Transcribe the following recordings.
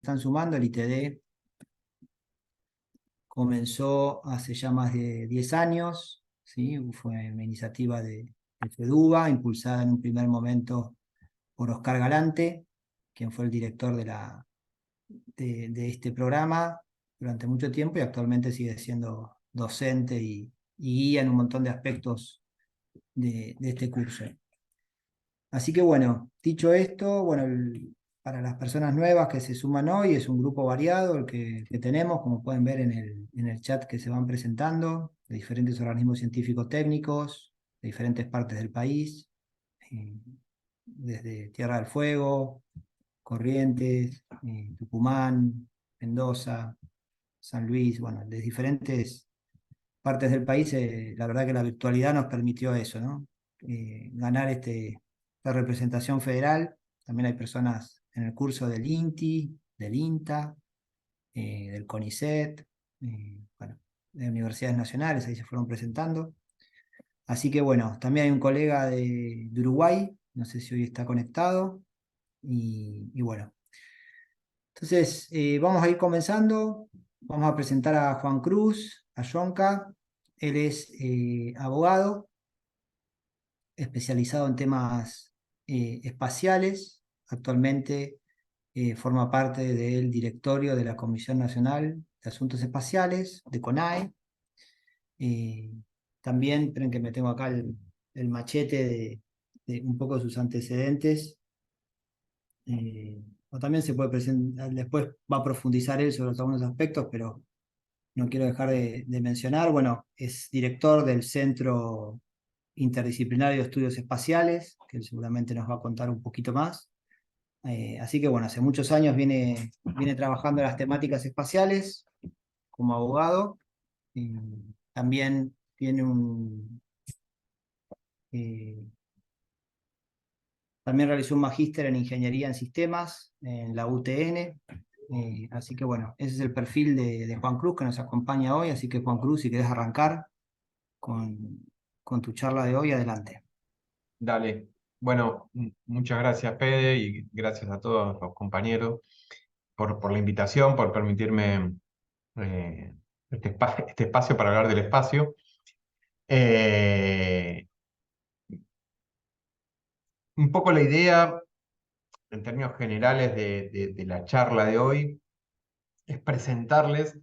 están sumando. El ITD comenzó hace ya más de 10 años, ¿sí? Fue una iniciativa de FEDUBA, impulsada en un primer momento por Oscar Galante, quien fue el director de este programa durante mucho tiempo y actualmente sigue siendo docente y guía en un montón de aspectos de este curso. Así que bueno, dicho esto, bueno, para las personas nuevas que se suman hoy, es un grupo variado el que tenemos, como pueden ver en el chat que se van presentando, de diferentes organismos científicos técnicos, de diferentes partes del país, eh, desde Tierra del Fuego, Corrientes, Tucumán, Mendoza, San Luis, bueno, de diferentes partes del país. La verdad que la virtualidad nos permitió eso, ¿no? Ganar esta representación federal. También hay personas en el curso del INTI, del INTA, del CONICET, bueno, de universidades nacionales, ahí se fueron presentando. Así que bueno, también hay un colega de Uruguay, no sé si hoy está conectado, y bueno. Entonces, vamos a ir comenzando. Vamos a presentar a Juan Cruz, a Yonka. Él es abogado, especializado en temas espaciales. Actualmente forma parte del directorio de la Comisión Nacional de Asuntos Espaciales, de CONAE. Eh, También, esperen que me tengo acá el machete de un poco de sus antecedentes. O también se puede presentar, después va a profundizar él sobre algunos aspectos, pero no quiero dejar de mencionar. Bueno, es director del Centro Interdisciplinario de Estudios Espaciales, que él seguramente nos va a contar un poquito más. Así que bueno, hace muchos años viene trabajando en las temáticas espaciales como abogado. Y también tiene eh, también realizó un magíster en Ingeniería en Sistemas en la UTN. Así que bueno, ese es el perfil de Juan Cruz que nos acompaña hoy. Así que Juan Cruz, si querés arrancar con, con tu charla de hoy, adelante. Dale. Bueno, muchas gracias, Fede, y gracias a todos los compañeros por la invitación, por permitirme eh, este espacio para hablar del espacio. Eh, un poco la idea, en términos generales, de la charla de hoy es presentarles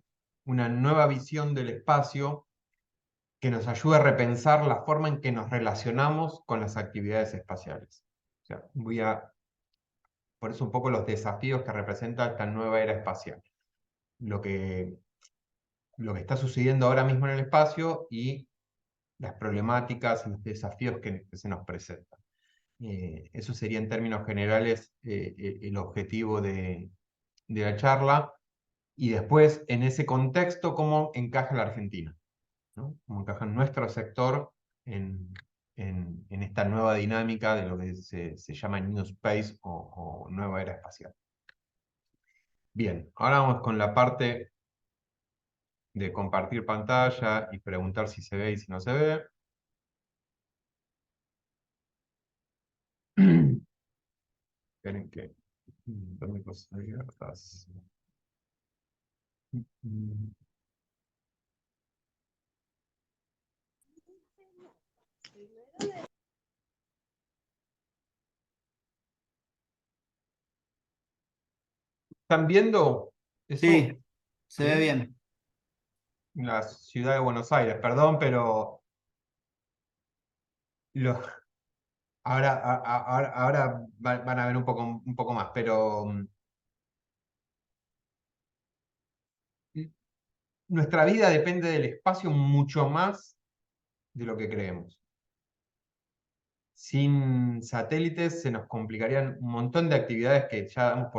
una nueva visión del espacio que nos ayude a repensar la forma en que nos relacionamos con las actividades espaciales. O sea, por eso un poco los desafíos que representa esta nueva era espacial. Lo que, lo que está sucediendo ahora mismo en el espacio y las problemáticas y los desafíos que se nos presentan. Eso sería en términos generales el objetivo de la charla. Y después, en ese contexto, cómo encaja la Argentina, ¿no? Cómo encaja nuestro sector en, en esta nueva dinámica de lo que se llama New Space o nueva era espacial. Bien, ahora vamos con la parte de compartir pantalla y preguntar si se ve y si no se ve. Esperen que tengo cosas abiertas. ¿Están viendo eso? Sí, se ve ¿Sí? bien. La ciudad de Buenos Aires, perdón, pero lo- ahora van a ver un poco más, pero nuestra vida depende del espacio mucho más de lo que creemos. Sin satélites se nos complicarían un montón de actividades que ya damos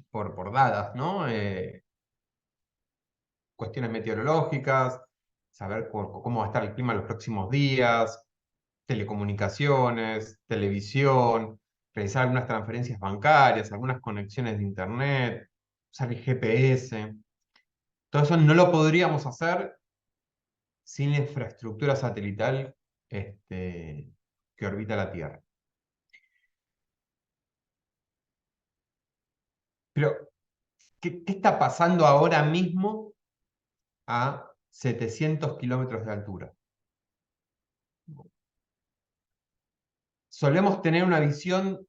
por dadas, ¿no? Cuestiones meteorológicas, saber cómo va a estar el clima en los próximos días, telecomunicaciones, televisión, realizar algunas transferencias bancarias, algunas conexiones de internet, usar el GPS. Todo eso no lo podríamos hacer sin la infraestructura satelital que orbita la Tierra. Pero, ¿qué está pasando ahora mismo a 700 kilómetros de altura? Solemos tener una visión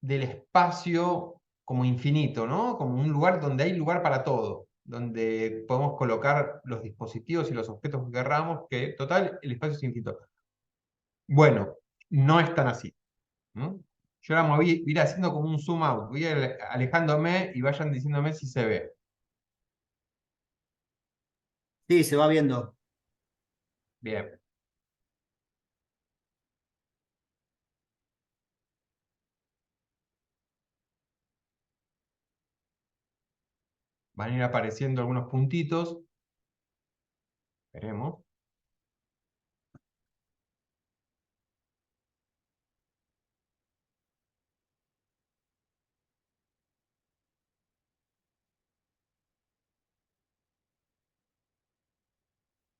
del espacio como infinito, ¿no? Como un lugar donde hay lugar para todo, donde podemos colocar los dispositivos y los objetos que querramos, que total, el espacio es infinito. Bueno, no es tan así, ¿no? Yo ahora voy a ir haciendo como un zoom out, voy a ir alejándome y vayan diciéndome si se ve. Sí, se va viendo. Bien. Van a ir apareciendo algunos puntitos. Veremos.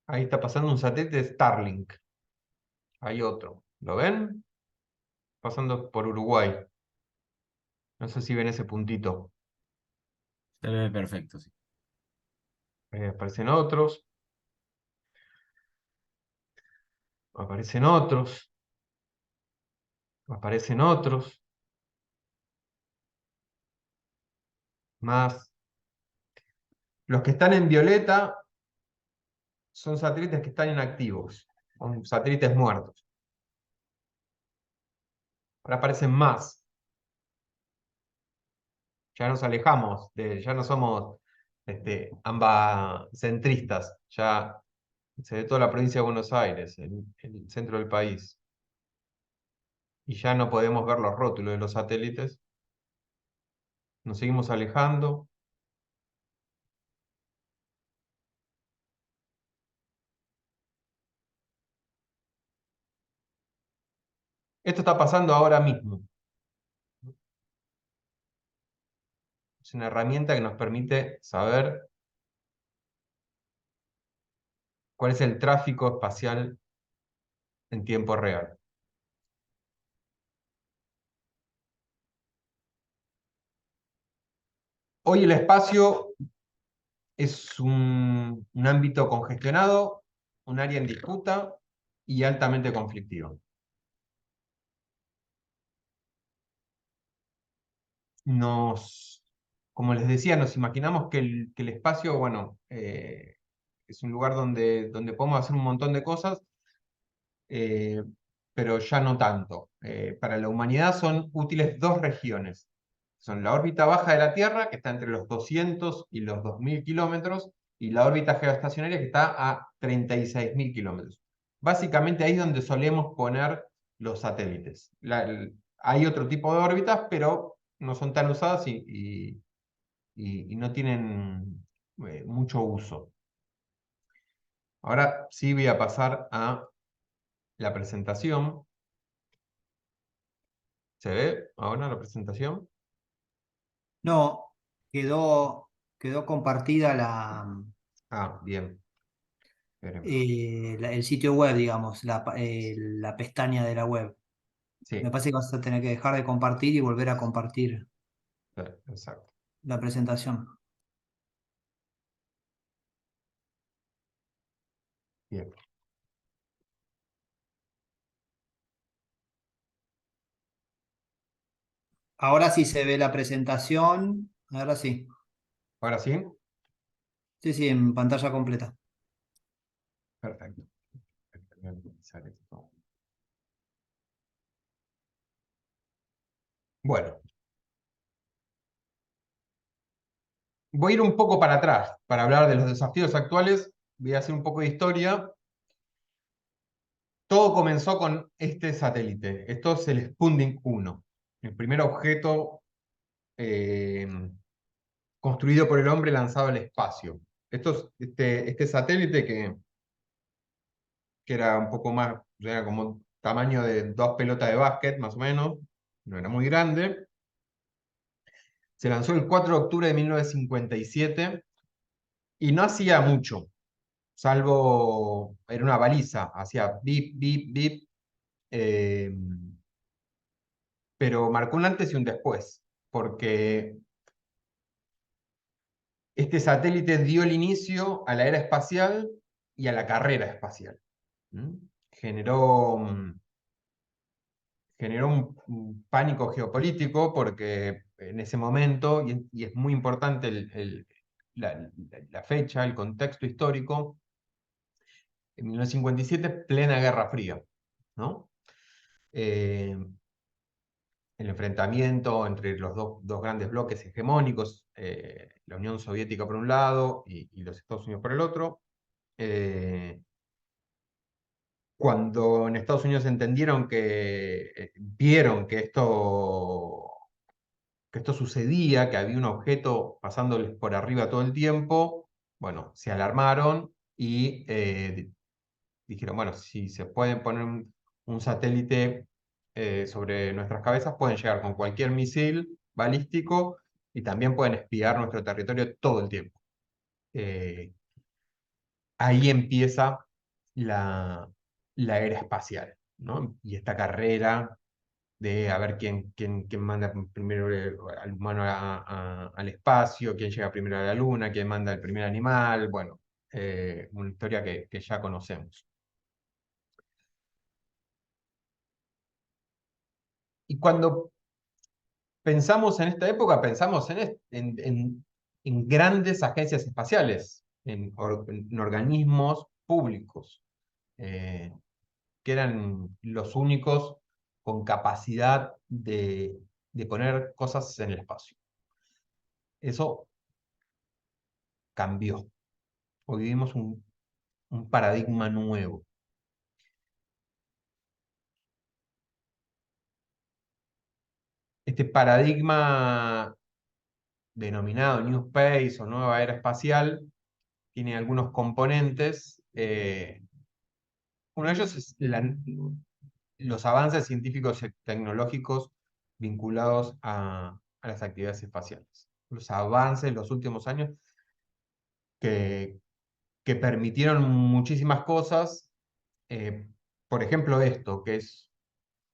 Ahí está pasando un satélite de Starlink. Hay otro. ¿Lo ven? Pasando por Uruguay. No sé si ven ese puntito. Se ve perfecto, sí. Aparecen otros. Aparecen otros. Aparecen otros. Más. Los que están en violeta son satélites que están inactivos. Son satélites muertos. Ahora aparecen más. Ya nos alejamos, ya no somos ambacentristas. Ya se ve toda la provincia de Buenos Aires, el centro del país. Y ya no podemos ver los rótulos de los satélites. Nos seguimos alejando. Esto está pasando ahora mismo. Es una herramienta que nos permite saber cuál es el tráfico espacial en tiempo real. Hoy el espacio es un ámbito congestionado, un área en disputa y altamente conflictivo. Como les decía, nos imaginamos que el espacio, bueno, es un lugar donde podemos hacer un montón de cosas, eh, pero ya no tanto. Para la humanidad son útiles dos regiones. Son la órbita baja de la Tierra, que está entre los 200 y los 2000 kilómetros, y la órbita geoestacionaria, que está a 36.000 kilómetros. Básicamente ahí es donde solemos poner los satélites. Hay otro tipo de órbitas, pero no son tan usadas y no tienen mucho uso. Ahora sí voy a pasar a la presentación. ¿Se ve ahora la presentación? No, quedó compartida Ah, bien. Veremos. el sitio web, digamos, la pestaña de la web. Me Sí, parece que vas a tener que dejar de compartir y volver a compartir exacto. la presentación. Bien. Ahora sí se ve la presentación. Ahora sí. Ahora sí. Sí, sí, en pantalla completa. Perfecto. Voy a minimizar esto. Bueno, voy a ir un poco para atrás para hablar de los desafíos actuales. Voy a hacer un poco de historia. Todo comenzó con este satélite. Esto es el Sputnik 1, el primer objeto eh, construido por el hombre lanzado al espacio. Este satélite que era un poco más, era como tamaño de dos pelotas de básquet, más o menos, no era muy grande. Se lanzó el 4 de octubre de 1957 y no hacía mucho, salvo, era una baliza, hacía bip, bip, bip, eh, pero marcó un antes y un después, porque Este satélite dio el inicio a la era espacial y a la carrera espacial. ¿Mm? Generó, generó un pánico geopolítico porque en ese momento, y es muy importante la fecha, el contexto histórico, en 1957, plena Guerra Fría, ¿no? El enfrentamiento entre los dos grandes bloques hegemónicos, la Unión Soviética por un lado y los Estados Unidos por el otro. Cuando en Estados Unidos entendieron vieron que esto sucedía, que había un objeto pasándoles por arriba todo el tiempo, bueno, se alarmaron y dijeron, bueno, si se pueden poner un satélite sobre nuestras cabezas, pueden llegar con cualquier misil balístico y también pueden espiar nuestro territorio todo el tiempo. Ahí empieza la era espacial, ¿no? Y esta carrera de a ver quién manda primero al humano al espacio, quién llega primero a la luna, quién manda el primer animal, bueno, una historia que ya conocemos. Y cuando pensamos en esta época, pensamos en grandes agencias espaciales, en organismos públicos, que eran los únicos con capacidad de poner cosas en el espacio. Eso cambió. Hoy vivimos un paradigma nuevo. Este paradigma denominado New Space o nueva era espacial tiene algunos componentes. Uno de ellos es los avances científicos y tecnológicos vinculados a las actividades espaciales. Los avances en los últimos años que, que permitieron muchísimas cosas. eh, por ejemplo, esto, que es,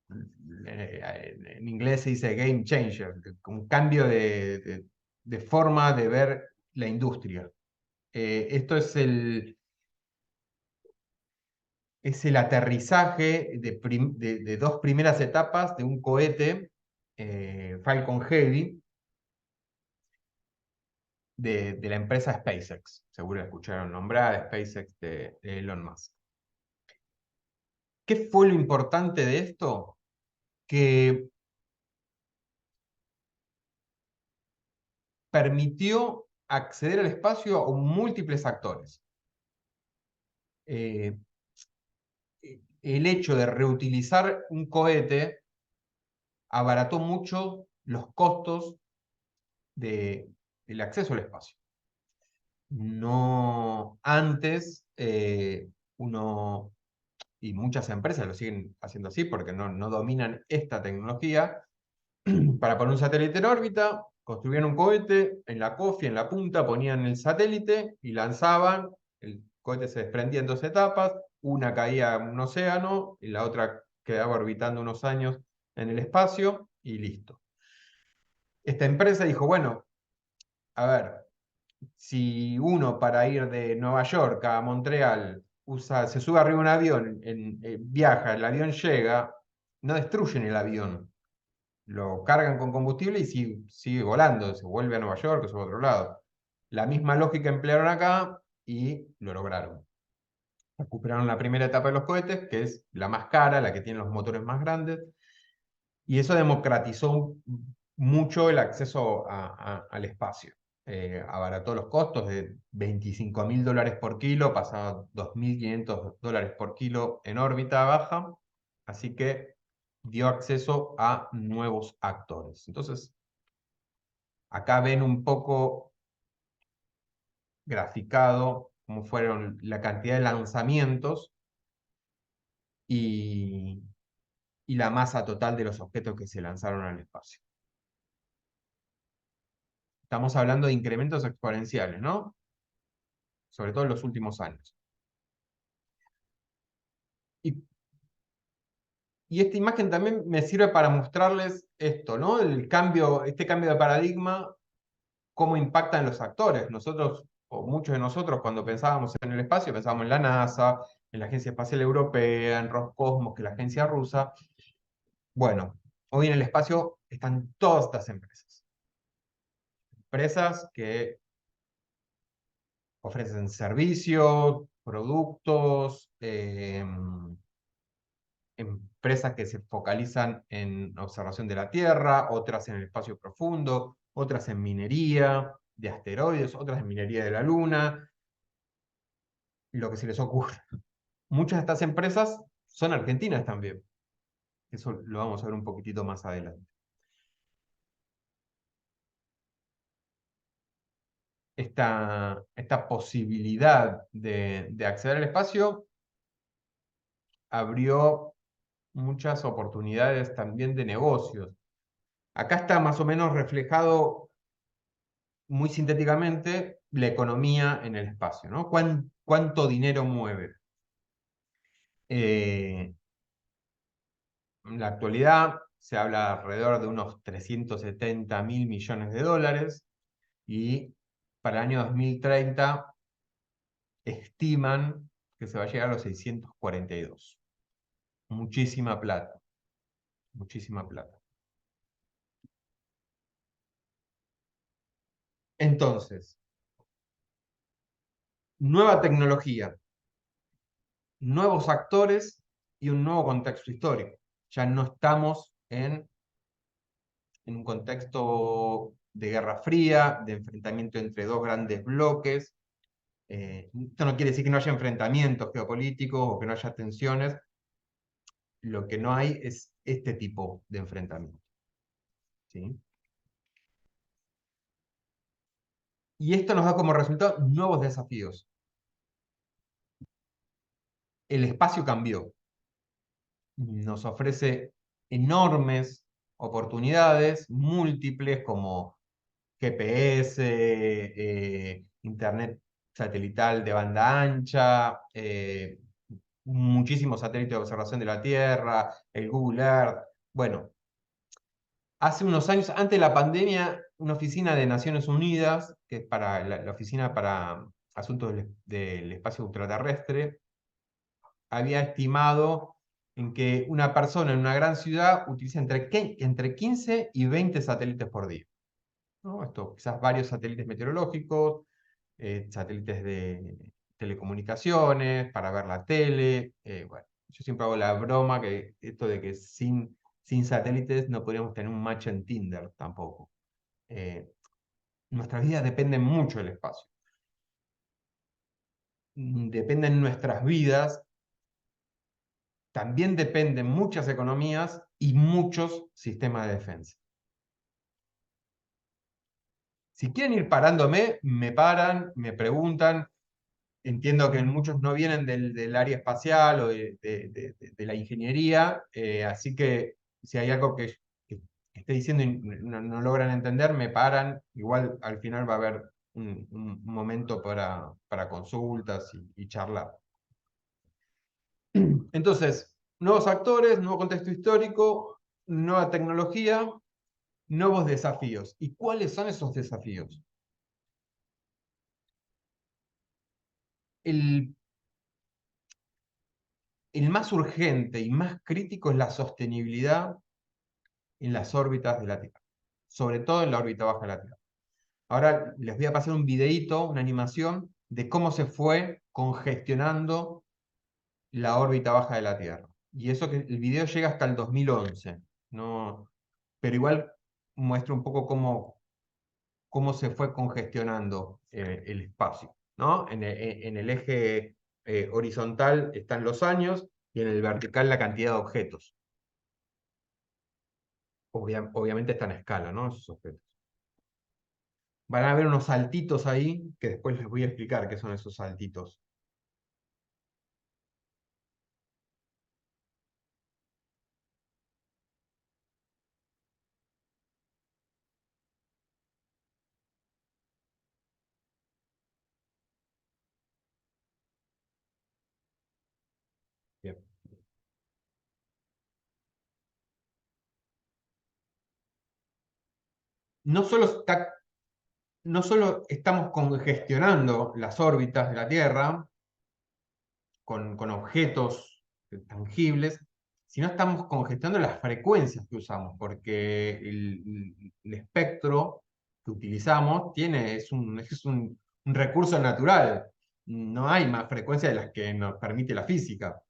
en inglés se dice game changer, un cambio de forma de ver la industria. Esto es el aterrizaje de dos primeras etapas de un cohete Falcon Heavy de la empresa SpaceX. Seguro la escucharon nombrar, SpaceX de Elon Musk. ¿Qué fue lo importante de esto? Que permitió acceder al espacio a múltiples actores. Eh, el hecho de reutilizar un cohete abarató mucho los costos del acceso al espacio. No antes, uno, y muchas empresas lo siguen haciendo así porque no dominan esta tecnología, para poner un satélite en órbita, construían un cohete, en la cofia, en la punta, ponían el satélite y lanzaban, el cohete se desprendía en dos etapas, una caía en un océano y la otra quedaba orbitando unos años en el espacio y listo. Esta empresa dijo, bueno, a ver, si uno para ir de Nueva York a Montreal se sube arriba de un avión, viaja, el avión llega, no destruyen el avión, lo cargan con combustible y sigue volando, se vuelve a Nueva York o se va a otro lado. La misma lógica emplearon acá y lo lograron. Recuperaron la primera etapa de los cohetes, que es la más cara, la que tiene los motores más grandes, y eso democratizó mucho el acceso al espacio. Abarató los costos de $25.000 por kilo, pasaba a $2.500 por kilo en órbita baja, así que dio acceso a nuevos actores. Entonces, acá ven un poco graficado cómo fueron la cantidad de lanzamientos y la masa total de los objetos que se lanzaron al espacio. Estamos hablando de incrementos exponenciales, ¿no? Sobre todo en los últimos años. Y, y esta imagen también me sirve para mostrarles esto, ¿no? Este cambio de paradigma cómo impactan los actores. Nosotros, o muchos de nosotros, cuando pensábamos en el espacio, pensábamos en la NASA, en la Agencia Espacial Europea, en Roscosmos, que es la agencia rusa. Bueno, hoy en el espacio están todas estas empresas. Empresas que ofrecen servicios, productos, empresas que se focalizan en observación de la Tierra, otras en el espacio profundo, otras en minería de asteroides, otras en minería de la Luna, lo que se les ocurra. Muchas de estas empresas son argentinas también. Eso lo vamos a ver un poquitito más adelante. Esta posibilidad de acceder al espacio abrió muchas oportunidades también de negocios. Acá está más o menos reflejado muy sintéticamente la economía en el espacio, ¿no? ¿Cuánto dinero mueve? En la actualidad se habla alrededor de unos 370.000 millones de dólares y para el año 2030 estiman que se va a llegar a los 642. Muchísima plata, muchísima plata. Entonces, nueva tecnología, nuevos actores y un nuevo contexto histórico. Ya no estamos en un contexto de Guerra Fría, de enfrentamiento entre dos grandes bloques. Esto no quiere decir que no haya enfrentamientos geopolíticos o que no haya tensiones. Lo que no hay es este tipo de enfrentamiento. ¿Sí? Y esto nos da como resultado nuevos desafíos. El espacio cambió. Nos ofrece enormes oportunidades, múltiples, como GPS, internet satelital de banda ancha, muchísimos satélites de observación de la Tierra, el Google Earth. Bueno, hace unos años, antes de la pandemia, una oficina de Naciones Unidas, que es para la Oficina para Asuntos del Espacio Ultraterrestre, había estimado en que una persona en una gran ciudad utiliza entre 15 y 20 satélites por día, ¿no? Esto, quizás varios satélites meteorológicos, satélites de telecomunicaciones, para ver la tele. Bueno, yo siempre hago la broma que esto de que sin satélites no podríamos tener un match en Tinder tampoco. Nuestras vidas dependen mucho del espacio. Dependen nuestras vidas, también dependen muchas economías y muchos sistemas de defensa. Si quieren ir parándome, me paran, me preguntan. Entiendo que muchos no vienen del área espacial o de la ingeniería, así que si hay algo que esté diciendo y no logran entender, me paran. Igual al final va a haber un momento para consultas y charlar. Entonces, nuevos actores, nuevo contexto histórico, nueva tecnología, nuevos desafíos. ¿Y cuáles son esos desafíos? El más urgente y más crítico es la sostenibilidad en las órbitas de la Tierra, sobre todo en la órbita baja de la Tierra. Ahora les voy a pasar un videíto, una animación, de cómo se fue congestionando la órbita baja de la Tierra. Y eso que el video llega hasta el 2011, ¿no? Pero igual muestra un poco cómo se fue congestionando el espacio, ¿no? En el eje horizontal están los años y en el vertical la cantidad de objetos. Obviamente están a escala, ¿no? Esos objetos. Van a haber unos saltitos ahí, que después les voy a explicar qué son esos saltitos. Bien. No solo está no solo estamos congestionando las órbitas de la Tierra con objetos tangibles, sino estamos congestionando las frecuencias que usamos, porque el espectro que utilizamos es un recurso natural. No hay más frecuencias de las que nos permite la física.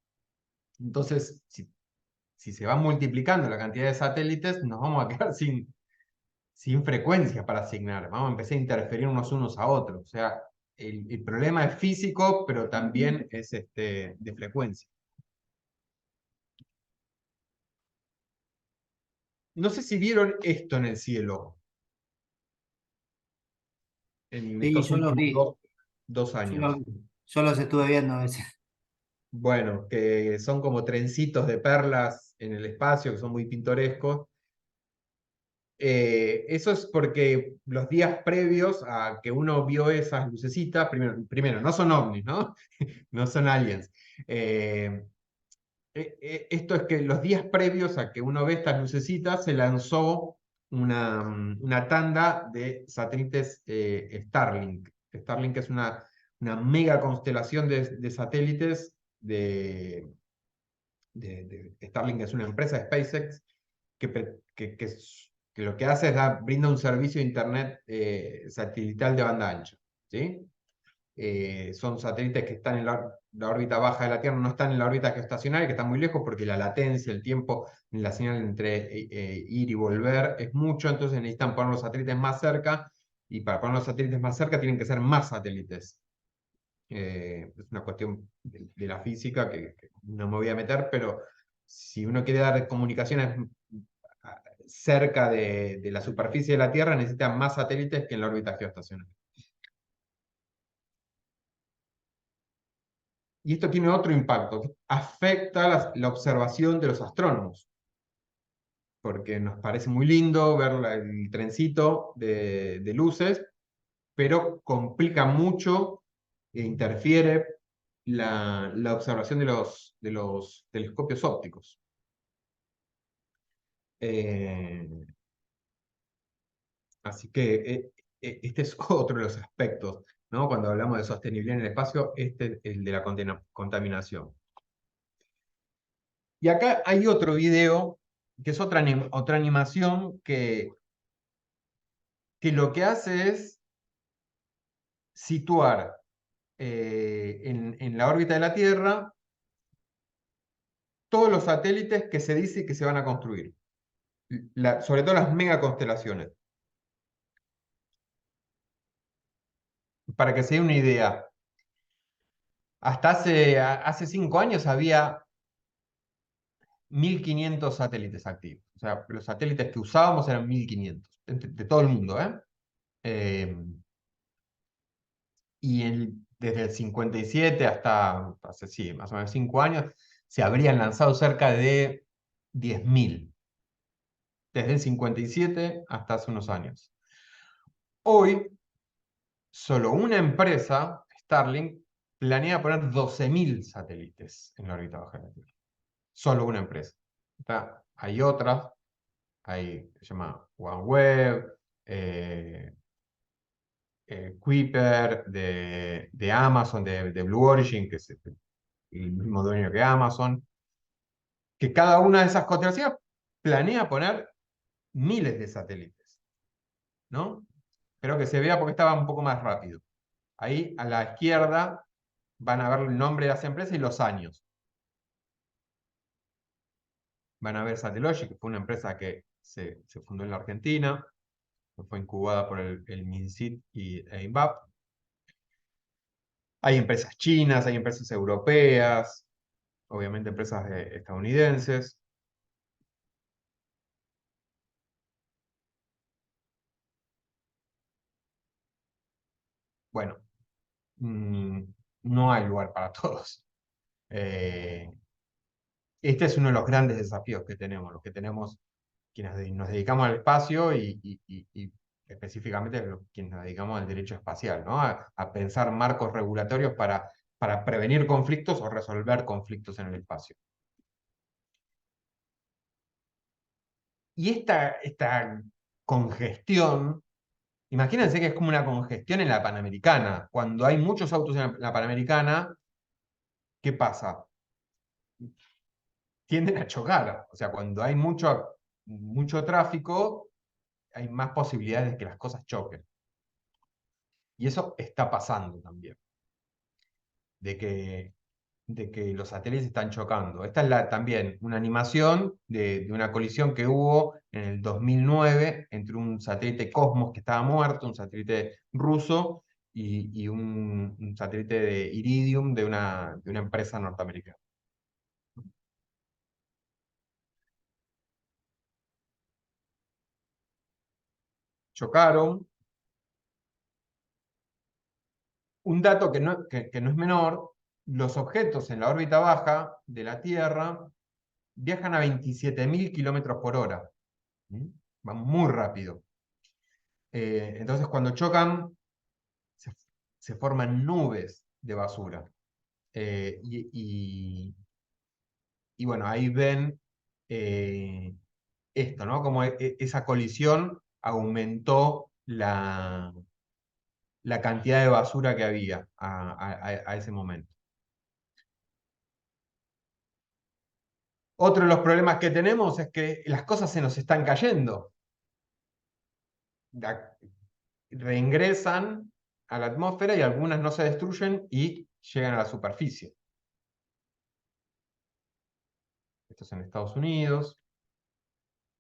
Entonces, si se va multiplicando la cantidad de satélites, nos vamos a quedar sin frecuencias para asignar. Vamos a empezar a interferir unos a otros. O sea, el problema es físico, pero también es de frecuencia. No sé si vieron esto en el cielo en Sí, estos yo los últimos vi, dos yo años. yo los estuve viendo a veces. Bueno, que son como trencitos de perlas en el espacio, que son muy pintorescos. Eso es porque los días previos a que uno vio esas lucecitas, primero no son ovnis, ¿no? No son aliens. Eh, Esto es que los días previos a que uno ve estas lucecitas se lanzó una tanda de satélites Starlink. Starlink es una mega constelación de satélites Starlink es una empresa de SpaceX que lo que hace es brinda un servicio de internet satelital de banda ancha. ¿Sí? Son satélites que están en la órbita baja de la Tierra, no están en la órbita geoestacionaria, que están muy lejos porque la latencia, el tiempo en la señal entre ir y volver es mucho, entonces necesitan poner los satélites más cerca, y para poner los satélites más cerca tienen que ser más satélites. Es una cuestión de la física que no me voy a meter, pero si uno quiere dar comunicaciones cerca de la superficie de la Tierra, necesita más satélites que en la órbita geoestacionaria. Y esto tiene otro impacto, que afecta la observación de los astrónomos, porque nos parece muy lindo ver el trencito de luces, pero complica mucho e interfiere la observación de los telescopios ópticos. Eh, Así que este es otro de los aspectos, ¿no? Cuando hablamos de sostenibilidad en el espacio, este es el de la contaminación. Y acá hay otro video, que es otra animación que lo que hace es situar en la órbita de la Tierra todos los satélites que se dice que se van a construir, sobre todo las megaconstelaciones. Para que se dé una idea, hasta hace 5 años había 1.500 satélites activos. O sea, los satélites que usábamos eran 1.500, de todo el mundo, ¿eh? Eh, desde el 57 hasta hace, sí, más o menos 5 años, se habrían lanzado cerca de 10.000. Desde el 57 hasta hace unos años. Hoy, solo una empresa, Starlink, planea poner 12.000 satélites en la órbita baja de la Tierra. Solo una empresa. Hay otras, se llama OneWeb, Kuiper, de Amazon, de Blue Origin, que es el mismo dueño que Amazon, que cada una de esas constelaciones planea poner miles de satélites, ¿no? Espero que se vea porque estaba un poco más rápido. Ahí a la izquierda van a ver el nombre de las empresas y los años. Van a ver Satellogic, que fue una empresa que se fundó en la Argentina, que fue incubada por el MinSit e INVAP. Hay empresas chinas, hay empresas europeas, obviamente empresas estadounidenses. Bueno, no hay lugar para todos. Eh, este es uno de los grandes desafíos que tenemos, los que tenemos quienes nos dedicamos al espacio y específicamente quienes nos dedicamos al derecho espacial, ¿no? A pensar marcos regulatorios para prevenir conflictos o resolver conflictos en el espacio. Y esta congestión Imagínense que es como una congestión en la Panamericana. Cuando hay muchos autos en la Panamericana, ¿qué pasa? Tienden a chocar. O sea, cuando hay mucho tráfico, hay más posibilidades de que las cosas choquen. Y eso está pasando también, de que los satélites están chocando. Esta es también una animación de una colisión que hubo en el 2009 entre un satélite Cosmos que estaba muerto, un satélite ruso, y un satélite de Iridium de una empresa norteamericana. Chocaron. Un dato que no es menor: los objetos en la órbita baja de la Tierra viajan a 27.000 kilómetros por hora. ¿Mm? Van muy rápido. Entonces, cuando chocan, se, se forman nubes de basura. Eh, y, y- y bueno, ahí ven eh, esto, ¿no? Como esa colisión aumentó la cantidad de basura que había a ese momento. Otro de los problemas que tenemos es que las cosas se nos están cayendo. Reingresan a la atmósfera y algunas no se destruyen y llegan a la superficie. Esto es en Estados Unidos,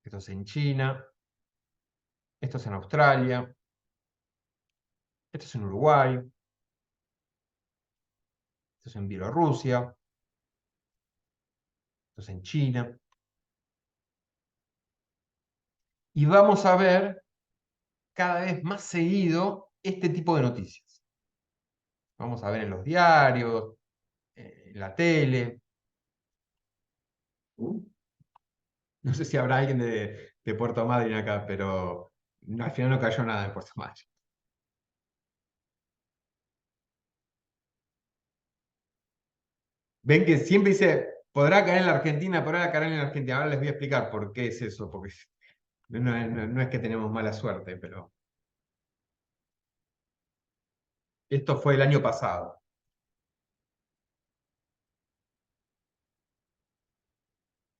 esto es en China, esto es en Australia, esto es en Uruguay, esto es en Bielorrusia, esto es en China. Y vamos a ver cada vez más seguido este tipo de noticias. Vamos a ver en los diarios, en la tele. No sé si habrá alguien de Puerto Madryn acá, pero al final no cayó nada en Puerto Madryn. Ven que siempre dice, podrá caer en la Argentina, podrá caer en la Argentina. Ahora les voy a explicar por qué es eso, porque no es que tenemos mala suerte, pero esto fue el año pasado.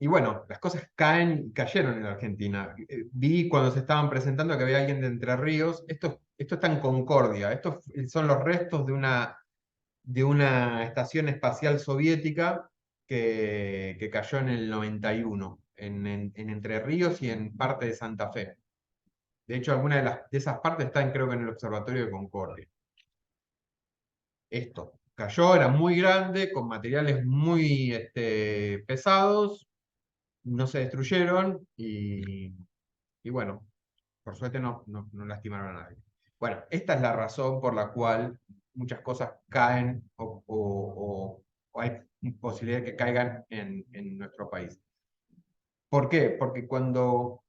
Y bueno, las cosas cayeron en la Argentina. Vi cuando se estaban presentando que había alguien de Entre Ríos. Esto está en Concordia. Estos son los restos de una estación espacial soviética que cayó en el 91, en Entre Ríos y en parte de Santa Fe. De hecho, alguna de esas partes están, creo que en el Observatorio de Concordia. Esto cayó, era muy grande, con materiales muy pesados, no se destruyeron y bueno, por suerte no lastimaron a nadie. Bueno, esta es la razón por la cual muchas cosas caen o hay posibilidad de que caigan en nuestro país. ¿Por qué? Porque cuando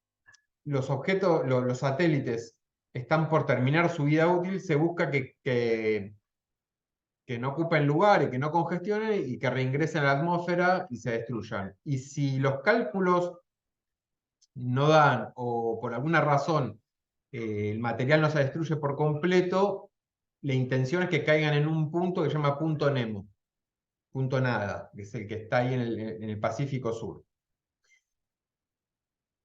los objetos, los satélites están por terminar su vida útil, se busca que no ocupen lugar y que no congestionen y que reingresen a la atmósfera y se destruyan. Y si los cálculos no dan o por alguna razón el material no se destruye por completo, la intención es que caigan en un punto que se llama punto Nemo, punto nada, que es el que está ahí en el Pacífico Sur.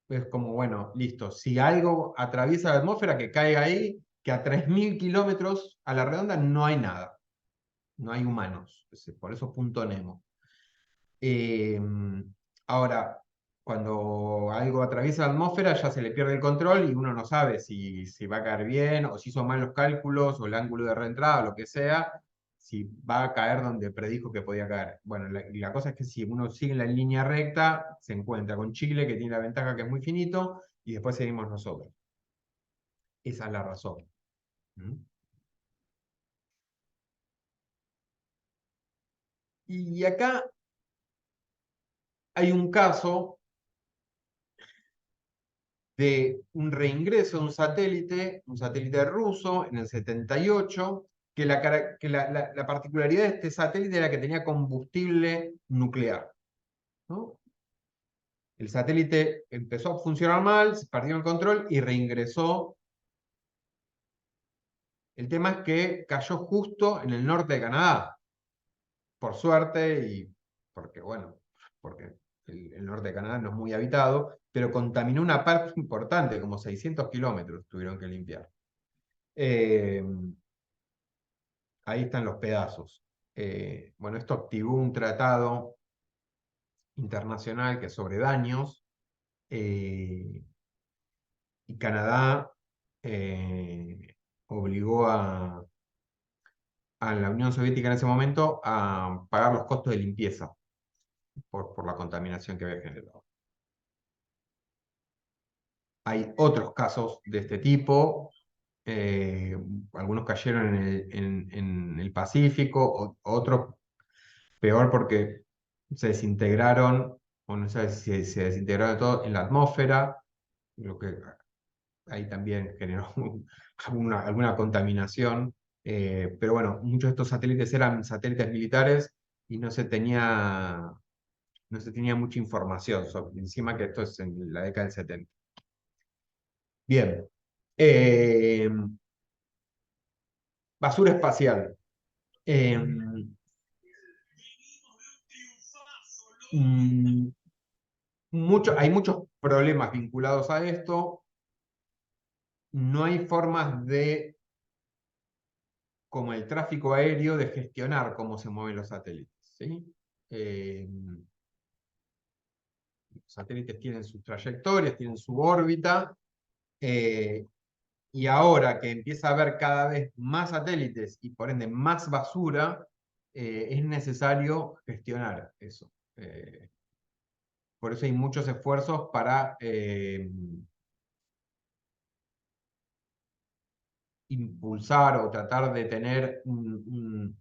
Es como, bueno, listo, si algo atraviesa la atmósfera, que caiga ahí, que a 3.000 kilómetros a la redonda no hay nada, no hay humanos, por eso punto Nemo. Eh, Ahora, cuando algo atraviesa la atmósfera ya se le pierde el control y uno no sabe si va a caer bien o si hizo mal los cálculos o el ángulo de reentrada o lo que sea, si va a caer donde predijo que podía caer. Bueno, la cosa es que si uno sigue en la línea recta, se encuentra con Chile, que tiene la ventaja que es muy finito, y después seguimos nosotros. Esa es la razón. ¿Mm? Y acá hay un caso de un reingreso de un satélite ruso en el 78, que la particularidad de este satélite era que tenía combustible nuclear, ¿no? El satélite empezó a funcionar mal, se perdió el control y reingresó El tema es que cayó justo en el norte de Canadá, por suerte, y porque, bueno, porque el norte de Canadá no es muy habitado, pero contaminó una parte importante, como 600 kilómetros tuvieron que limpiar. Ahí están los pedazos. Bueno, esto activó un tratado internacional que es sobre daños, y Canadá obligó a la Unión Soviética en ese momento a pagar los costos de limpieza por la contaminación que había generado. Hay otros casos de este tipo, algunos cayeron en el Pacífico, otros peor porque se desintegraron, o no sé si se desintegraron de todo, en la atmósfera, lo que ahí también generó alguna contaminación. Pero bueno, muchos de estos satélites eran satélites militares y no se tenía mucha información encima, que esto es en la década del 70. Bien. Basura espacial. Eh, mm, hay muchos problemas vinculados a esto. No hay formas de, como el tráfico aéreo, de gestionar cómo se mueven los satélites, ¿sí? Los satélites tienen sus trayectorias, tienen su órbita, y ahora que empieza a haber cada vez más satélites y por ende más basura, es necesario gestionar eso. Por eso hay muchos esfuerzos para impulsar o tratar de tener una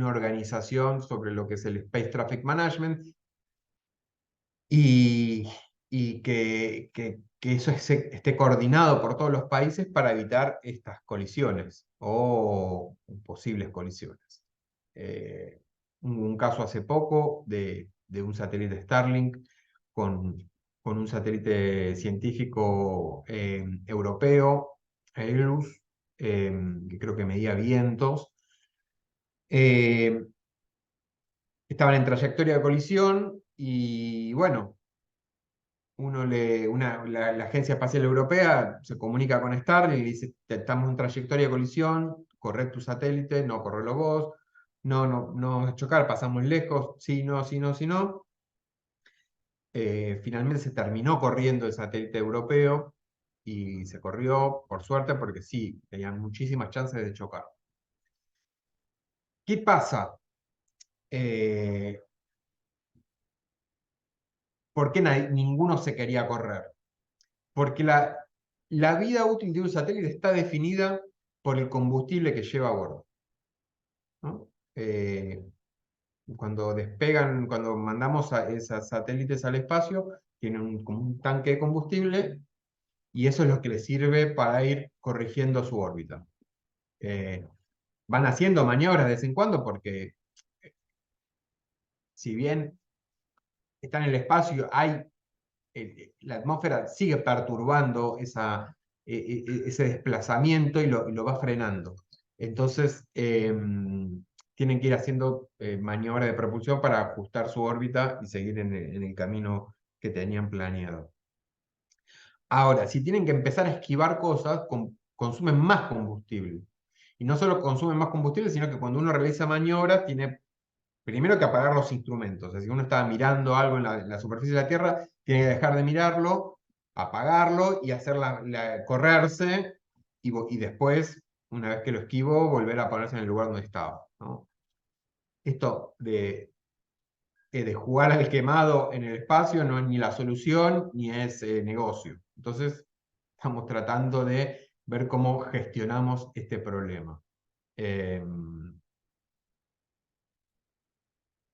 organización sobre lo que es el Space Traffic Management, y que eso esté coordinado por todos los países para evitar estas colisiones o posibles colisiones. Hubo un caso hace poco de un satélite Starlink con un satélite científico europeo, Aeolus, que creo que medía vientos. Estaban en trayectoria de colisión y bueno, la Agencia Espacial Europea se comunica con Starlink y dice: estamos en trayectoria de colisión, corre tu satélite, no correlo vos, no vamos a chocar, pasamos lejos, sí, no, sí, no, sí, no. Finalmente se terminó corriendo el satélite europeo y se corrió, por suerte, porque sí, tenían muchísimas chances de chocar. ¿Qué pasa? ¿Por qué ninguno se quería correr? Porque la vida útil de un satélite está definida por el combustible que lleva a bordo, ¿no? Cuando despegan, cuando mandamos a esos satélites al espacio, tienen como un tanque de combustible y eso es lo que les sirve para ir corrigiendo su órbita. Van haciendo maniobras de vez en cuando porque, si bien están en el espacio, la atmósfera sigue perturbando ese desplazamiento y lo va frenando. Entonces, tienen que ir haciendo maniobras de propulsión para ajustar su órbita y seguir en el camino que tenían planeado. Ahora, si tienen que empezar a esquivar cosas, consumen más combustible. Y no solo consumen más combustible, sino que cuando uno realiza maniobras, tiene primero que apagar los instrumentos. O sea, si uno está mirando algo en la superficie de la Tierra, tiene que dejar de mirarlo, apagarlo y hacer correrse, y después, una vez que lo esquivo, volver a ponerse en el lugar donde estaba, ¿no? Esto de jugar al quemado en el espacio no es ni la solución ni es negocio. Entonces, estamos tratando de ver cómo gestionamos este problema.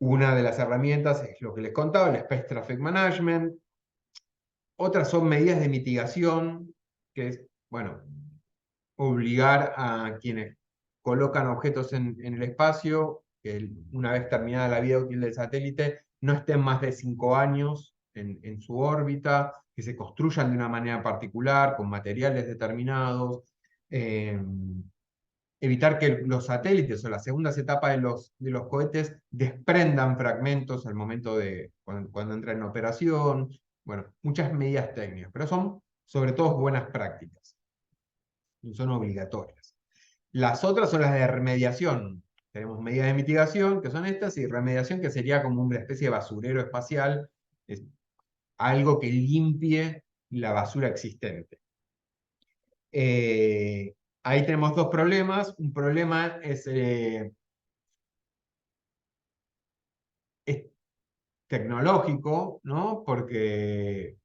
Una de las herramientas es lo que les contaba, el Space Traffic Management. Otras son medidas de mitigación, que es, bueno, obligar a quienes colocan objetos en el espacio, que una vez terminada la vida útil del satélite, no estén más de 5 años en su órbita, que se construyan de una manera particular, con materiales determinados. evitar que los satélites o las segundas etapas de los cohetes desprendan fragmentos al momento de cuando entra en operación. Bueno, muchas medidas técnicas, pero son sobre todo buenas prácticas, no son obligatorias. Las otras son las de remediación. Tenemos medidas de mitigación, que son estas, y remediación, que sería como una especie de basurero espacial, es algo que limpie la basura existente. Ahí tenemos dos problemas. Un problema es tecnológico, ¿no? Porque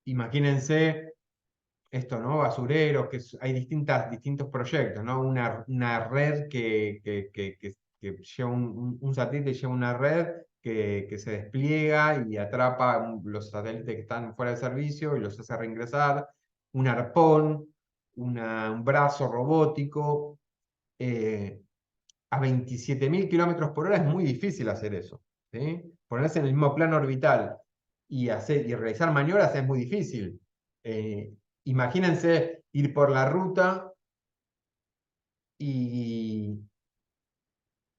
imagínense esto, ¿no? Basureros, hay distintos proyectos, ¿no? Una red que lleva un satélite lleva una red que se despliega y atrapa los satélites que están fuera de servicio y los hace reingresar. Un arpón, un brazo robótico. A 27.000 kilómetros por hora es muy difícil hacer eso, ¿sí? Ponerse en el mismo plano orbital y realizar maniobras es muy difícil. Imagínense ir por la ruta y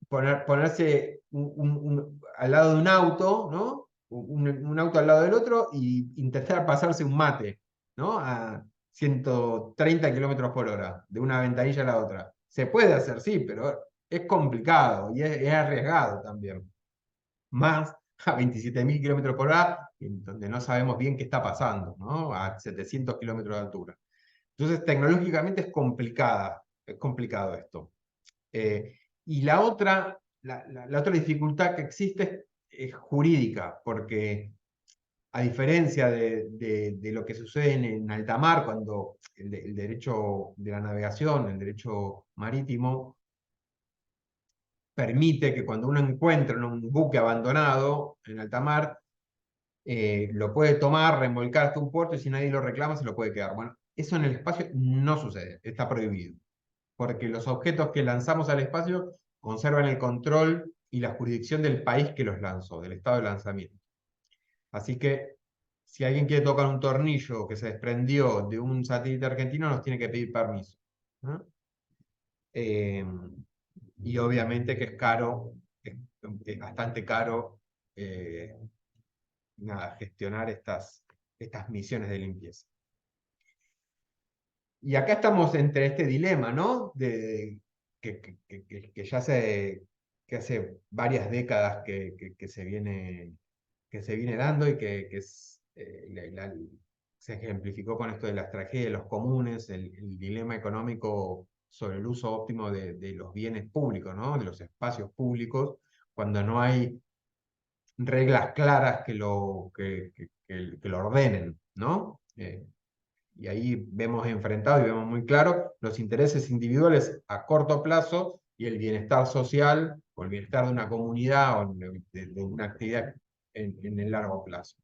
ponerse al lado de un auto, ¿no? Un auto al lado del otro y intentar pasarse un mate, ¿no? A 130 kilómetros por hora, de una ventanilla a la otra. Se puede hacer, sí, pero es complicado y es arriesgado también. Más a 27.000 kilómetros por hora, donde no sabemos bien qué está pasando, ¿no? A 700 kilómetros de altura. Entonces, tecnológicamente es complicado esto. Y la otra dificultad que existe es jurídica, porque a diferencia de lo que sucede en alta mar, cuando el derecho de la navegación, el derecho marítimo, permite que cuando uno encuentra un buque abandonado en alta mar, lo puede tomar, remolcar hasta un puerto y si nadie lo reclama se lo puede quedar. Bueno, eso en el espacio no sucede, está prohibido, porque los objetos que lanzamos al espacio conservan el control y la jurisdicción del país que los lanzó, del estado de lanzamiento. Así que si alguien quiere tocar un tornillo que se desprendió de un satélite argentino, nos tiene que pedir permiso, ¿no? Y obviamente que es caro, es bastante caro gestionar estas misiones de limpieza. Y acá estamos entre este dilema, ¿no? Que ya hace varias décadas que se viene dando y se ejemplificó con esto de las tragedias de los comunes, el dilema económico sobre el uso óptimo de los bienes públicos, ¿no? De los espacios públicos, cuando no hay reglas claras que lo ordenen, ¿no? Y ahí vemos enfrentado y vemos muy claro los intereses individuales a corto plazo y el bienestar social o el bienestar de una comunidad o de una actividad en el largo plazo.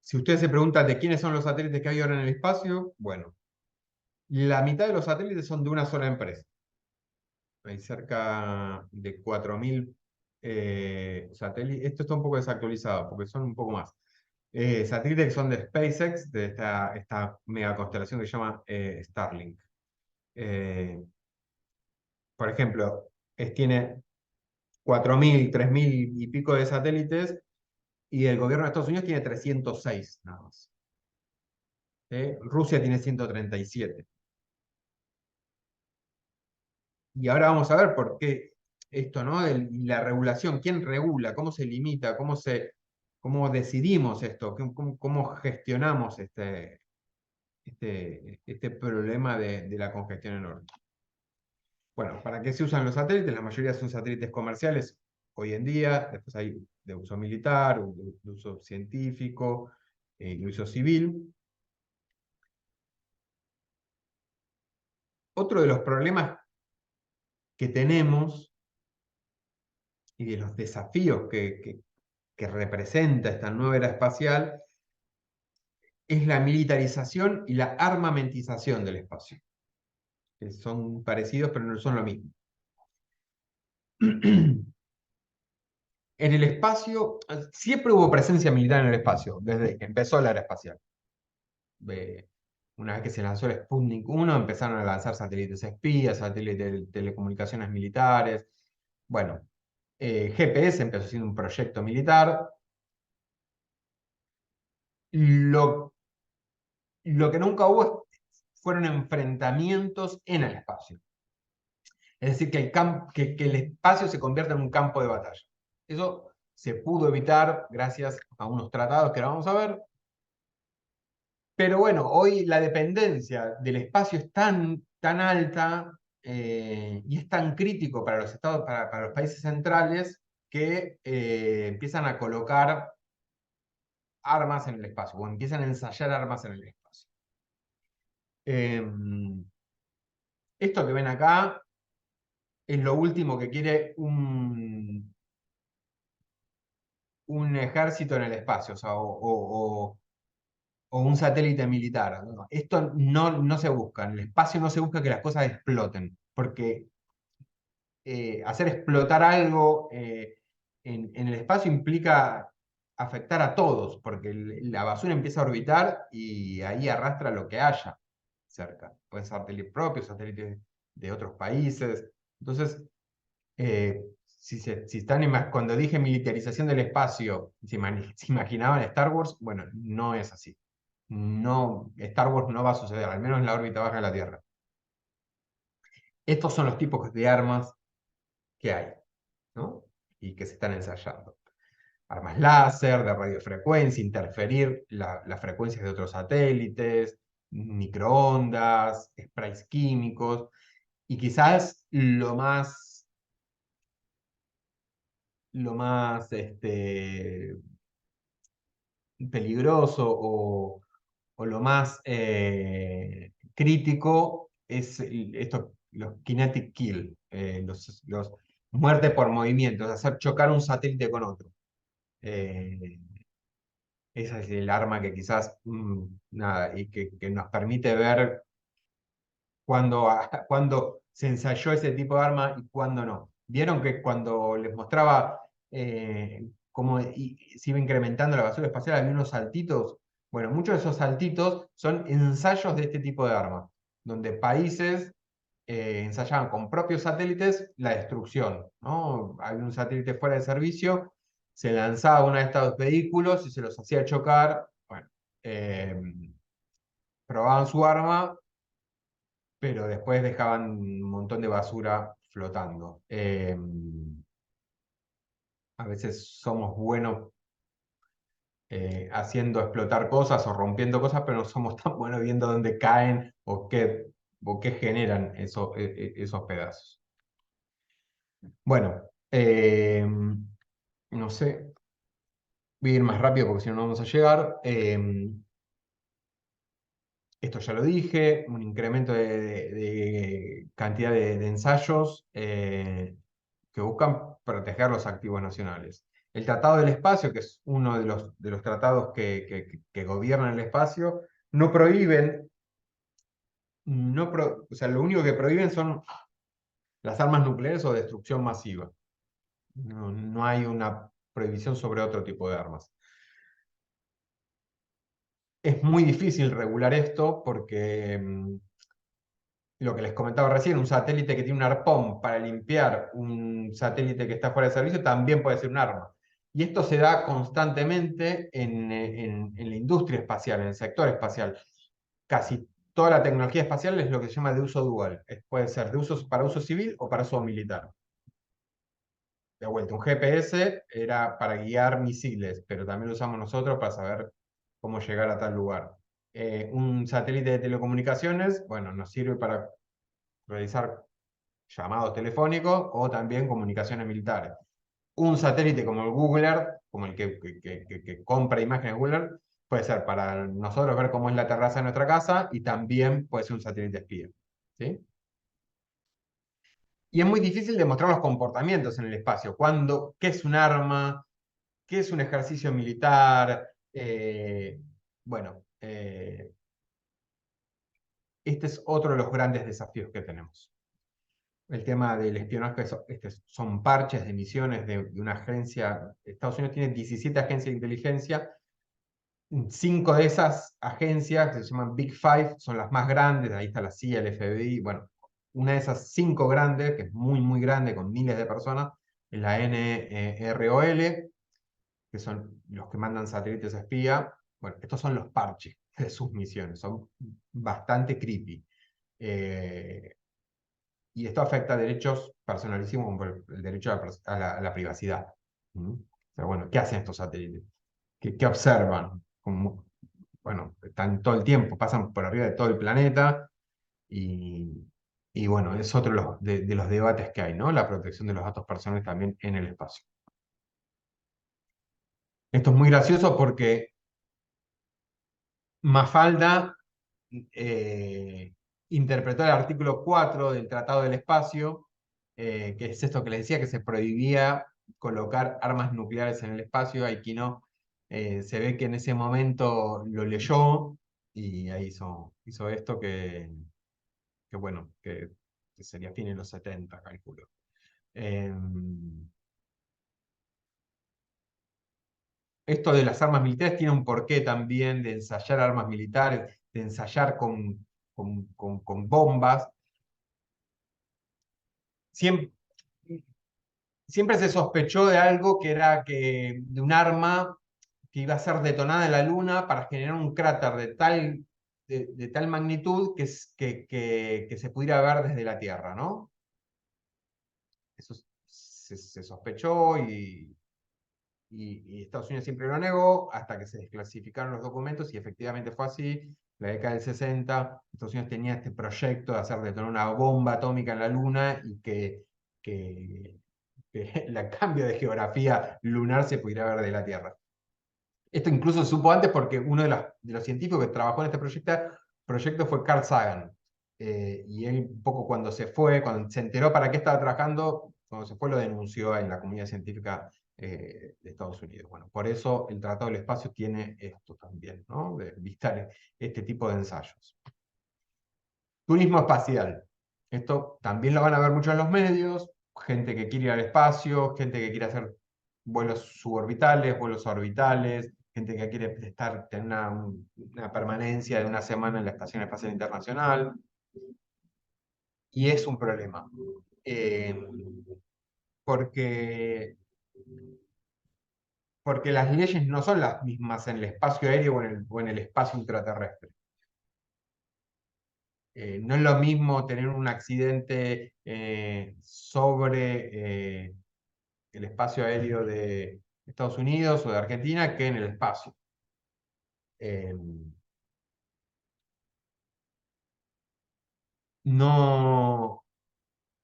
Si ustedes se preguntan de quiénes son los satélites que hay ahora en el espacio, bueno, la mitad de los satélites son de una sola empresa. Hay cerca de 4.000 satélites. Esto está un poco desactualizado porque son un poco más. Satélites que son de SpaceX, de esta mega constelación que se llama Starlink. Por ejemplo, tiene 4.000, 3.000 y pico de satélites y el gobierno de Estados Unidos tiene 306 nada más. Rusia tiene 137. Y ahora vamos a ver por qué esto, ¿no? La regulación, ¿quién regula? ¿Cómo se limita? ¿Cómo decidimos esto? ¿Cómo gestionamos este problema de la congestión enorme? Bueno, ¿para qué se usan los satélites? La mayoría son satélites comerciales hoy en día, después hay de uso militar, de uso científico, de uso civil. Otro de los problemas que tenemos y de los desafíos que representa esta nueva era espacial es la militarización y la armamentización del espacio. Que son parecidos, pero no son lo mismo. En el espacio, siempre hubo presencia militar en el espacio, desde que empezó la era espacial. una vez que se lanzó el Sputnik 1, empezaron a lanzar satélites espías, satélites de telecomunicaciones militares. Bueno, GPS empezó siendo un proyecto militar. Lo que nunca hubo fueron enfrentamientos en el espacio. Es decir, que el espacio se convierta en un campo de batalla. Eso se pudo evitar gracias a unos tratados que ahora vamos a ver. Pero bueno, hoy la dependencia del espacio es tan alta y es tan crítico para los estados, para los países centrales, que empiezan a colocar armas en el espacio, o empiezan a ensayar armas en el espacio. Esto que ven acá es lo último que quiere un ejército en el espacio, o sea, o un satélite militar. ¿No? Esto no se busca, en el espacio no se busca que las cosas exploten, porque hacer explotar algo en el espacio implica afectar a todos, porque la basura empieza a orbitar y ahí arrastra lo que haya cerca. Pueden ser satélites propios, satélites de otros países. Entonces, si están cuando dije militarización del espacio, se imaginaban Star Wars, bueno, no es así. No, Star Wars no va a suceder, al menos en la órbita baja de la Tierra. Estos son los tipos de armas que hay, ¿no? Y que se están ensayando. Armas láser, de radiofrecuencia, interferir las frecuencias de otros satélites, microondas, sprays químicos, y quizás lo más peligroso o lo más crítico es los kinetic kill, los muerte por movimientos, hacer chocar un satélite con otro. Esa es el arma que quizás, nada, y que nos permite ver cuando se ensayó ese tipo de arma y cuándo no. Vieron que cuando les mostraba cómo se iba incrementando la basura espacial, había unos saltitos. Bueno, muchos de esos saltitos son ensayos de este tipo de armas, donde países ensayaban con propios satélites la destrucción, ¿no? Había un satélite fuera de servicio, se lanzaba uno de estos vehículos y se los hacía chocar. Bueno, probaban su arma, pero después dejaban un montón de basura flotando. A veces somos buenos haciendo explotar cosas o rompiendo cosas, pero no somos tan buenos viendo dónde caen o qué generan esos pedazos. Bueno, no sé, voy a ir más rápido porque si no, no vamos a llegar. Esto ya lo dije, un incremento de cantidad de ensayos que buscan proteger los activos nacionales. El Tratado del Espacio, que es uno de los tratados que gobiernan el espacio, no prohíben, o sea, lo único que prohíben son las armas nucleares o destrucción masiva. No hay una prohibición sobre otro tipo de armas. Es muy difícil regular esto porque lo que les comentaba recién, un satélite que tiene un arpón para limpiar un satélite que está fuera de servicio también puede ser un arma. Y esto se da constantemente en la industria espacial, en el sector espacial. Casi toda la tecnología espacial es lo que se llama de uso dual. Puede ser para uso civil o para uso militar. De vuelta, un GPS era para guiar misiles, pero también lo usamos nosotros para saber cómo llegar a tal lugar. Un satélite de telecomunicaciones, bueno, nos sirve para realizar llamados telefónicos o también comunicaciones militares. Un satélite como el Google Earth, como el que compra imágenes Google Earth, puede ser para nosotros ver cómo es la terraza de nuestra casa y también puede ser un satélite espía. ¿Sí? Y es muy difícil demostrar los comportamientos en el espacio. ¿Qué es un arma? ¿Qué es un ejercicio militar? Bueno, este es otro de los grandes desafíos que tenemos. El tema del espionaje son parches de misiones de una agencia. Estados Unidos tiene 17 agencias de inteligencia. 5 de esas agencias, que se llaman Big Five, son las más grandes, ahí está la CIA, el FBI, bueno, una de esas 5 grandes, que es muy, muy grande, con miles de personas, es la NROL, que son los que mandan satélites espía. Bueno, estos son los parches de sus misiones, son bastante creepy. Y esto afecta a derechos personalísimos como el derecho a la privacidad. ¿Mm? O sea, bueno, ¿qué hacen estos satélites? ¿Qué observan? Como, bueno, están todo el tiempo, pasan por arriba de todo el planeta y, y bueno, es otro de los debates que hay, ¿no? La protección de los datos personales también en el espacio. Esto es muy gracioso porque Mafalda interpretó el artículo 4 del Tratado del Espacio, que es esto que les decía, que se prohibía colocar armas nucleares en el espacio. Aikino se ve que en ese momento lo leyó y ahí hizo esto que bueno, que sería fin de los 70, calculo. Esto de las armas militares tiene un porqué también de ensayar armas militares, de ensayar con bombas. Siempre, siempre se sospechó de algo que era de un arma que iba a ser detonada en la Luna para generar un cráter de tal magnitud que se pudiera ver desde la Tierra, ¿no? Eso se sospechó y Estados Unidos siempre lo negó hasta que se desclasificaron los documentos y efectivamente fue así. La década del 60, Estados Unidos tenía este proyecto de hacer detonar una bomba atómica en la Luna y que el cambio de geografía lunar se pudiera ver de la Tierra. Esto incluso se supo antes porque uno de los científicos que trabajó en este proyecto fue Carl Sagan. Y él un poco cuando se enteró para qué estaba trabajando, cuando se fue lo denunció en la comunidad científica de Estados Unidos. Bueno, por eso el Tratado del Espacio tiene esto también, ¿no? De evitar este tipo de ensayos. Turismo espacial. Esto también lo van a ver mucho en los medios, gente que quiere ir al espacio, gente que quiere hacer vuelos suborbitales, vuelos orbitales, gente que quiere tener una permanencia de una semana en la Estación Espacial Internacional. Y es un problema. Porque, porque las leyes no son las mismas en el espacio aéreo o en el espacio intraterrestre. No es lo mismo tener un accidente sobre el espacio aéreo de Estados Unidos o de Argentina que en el espacio. No,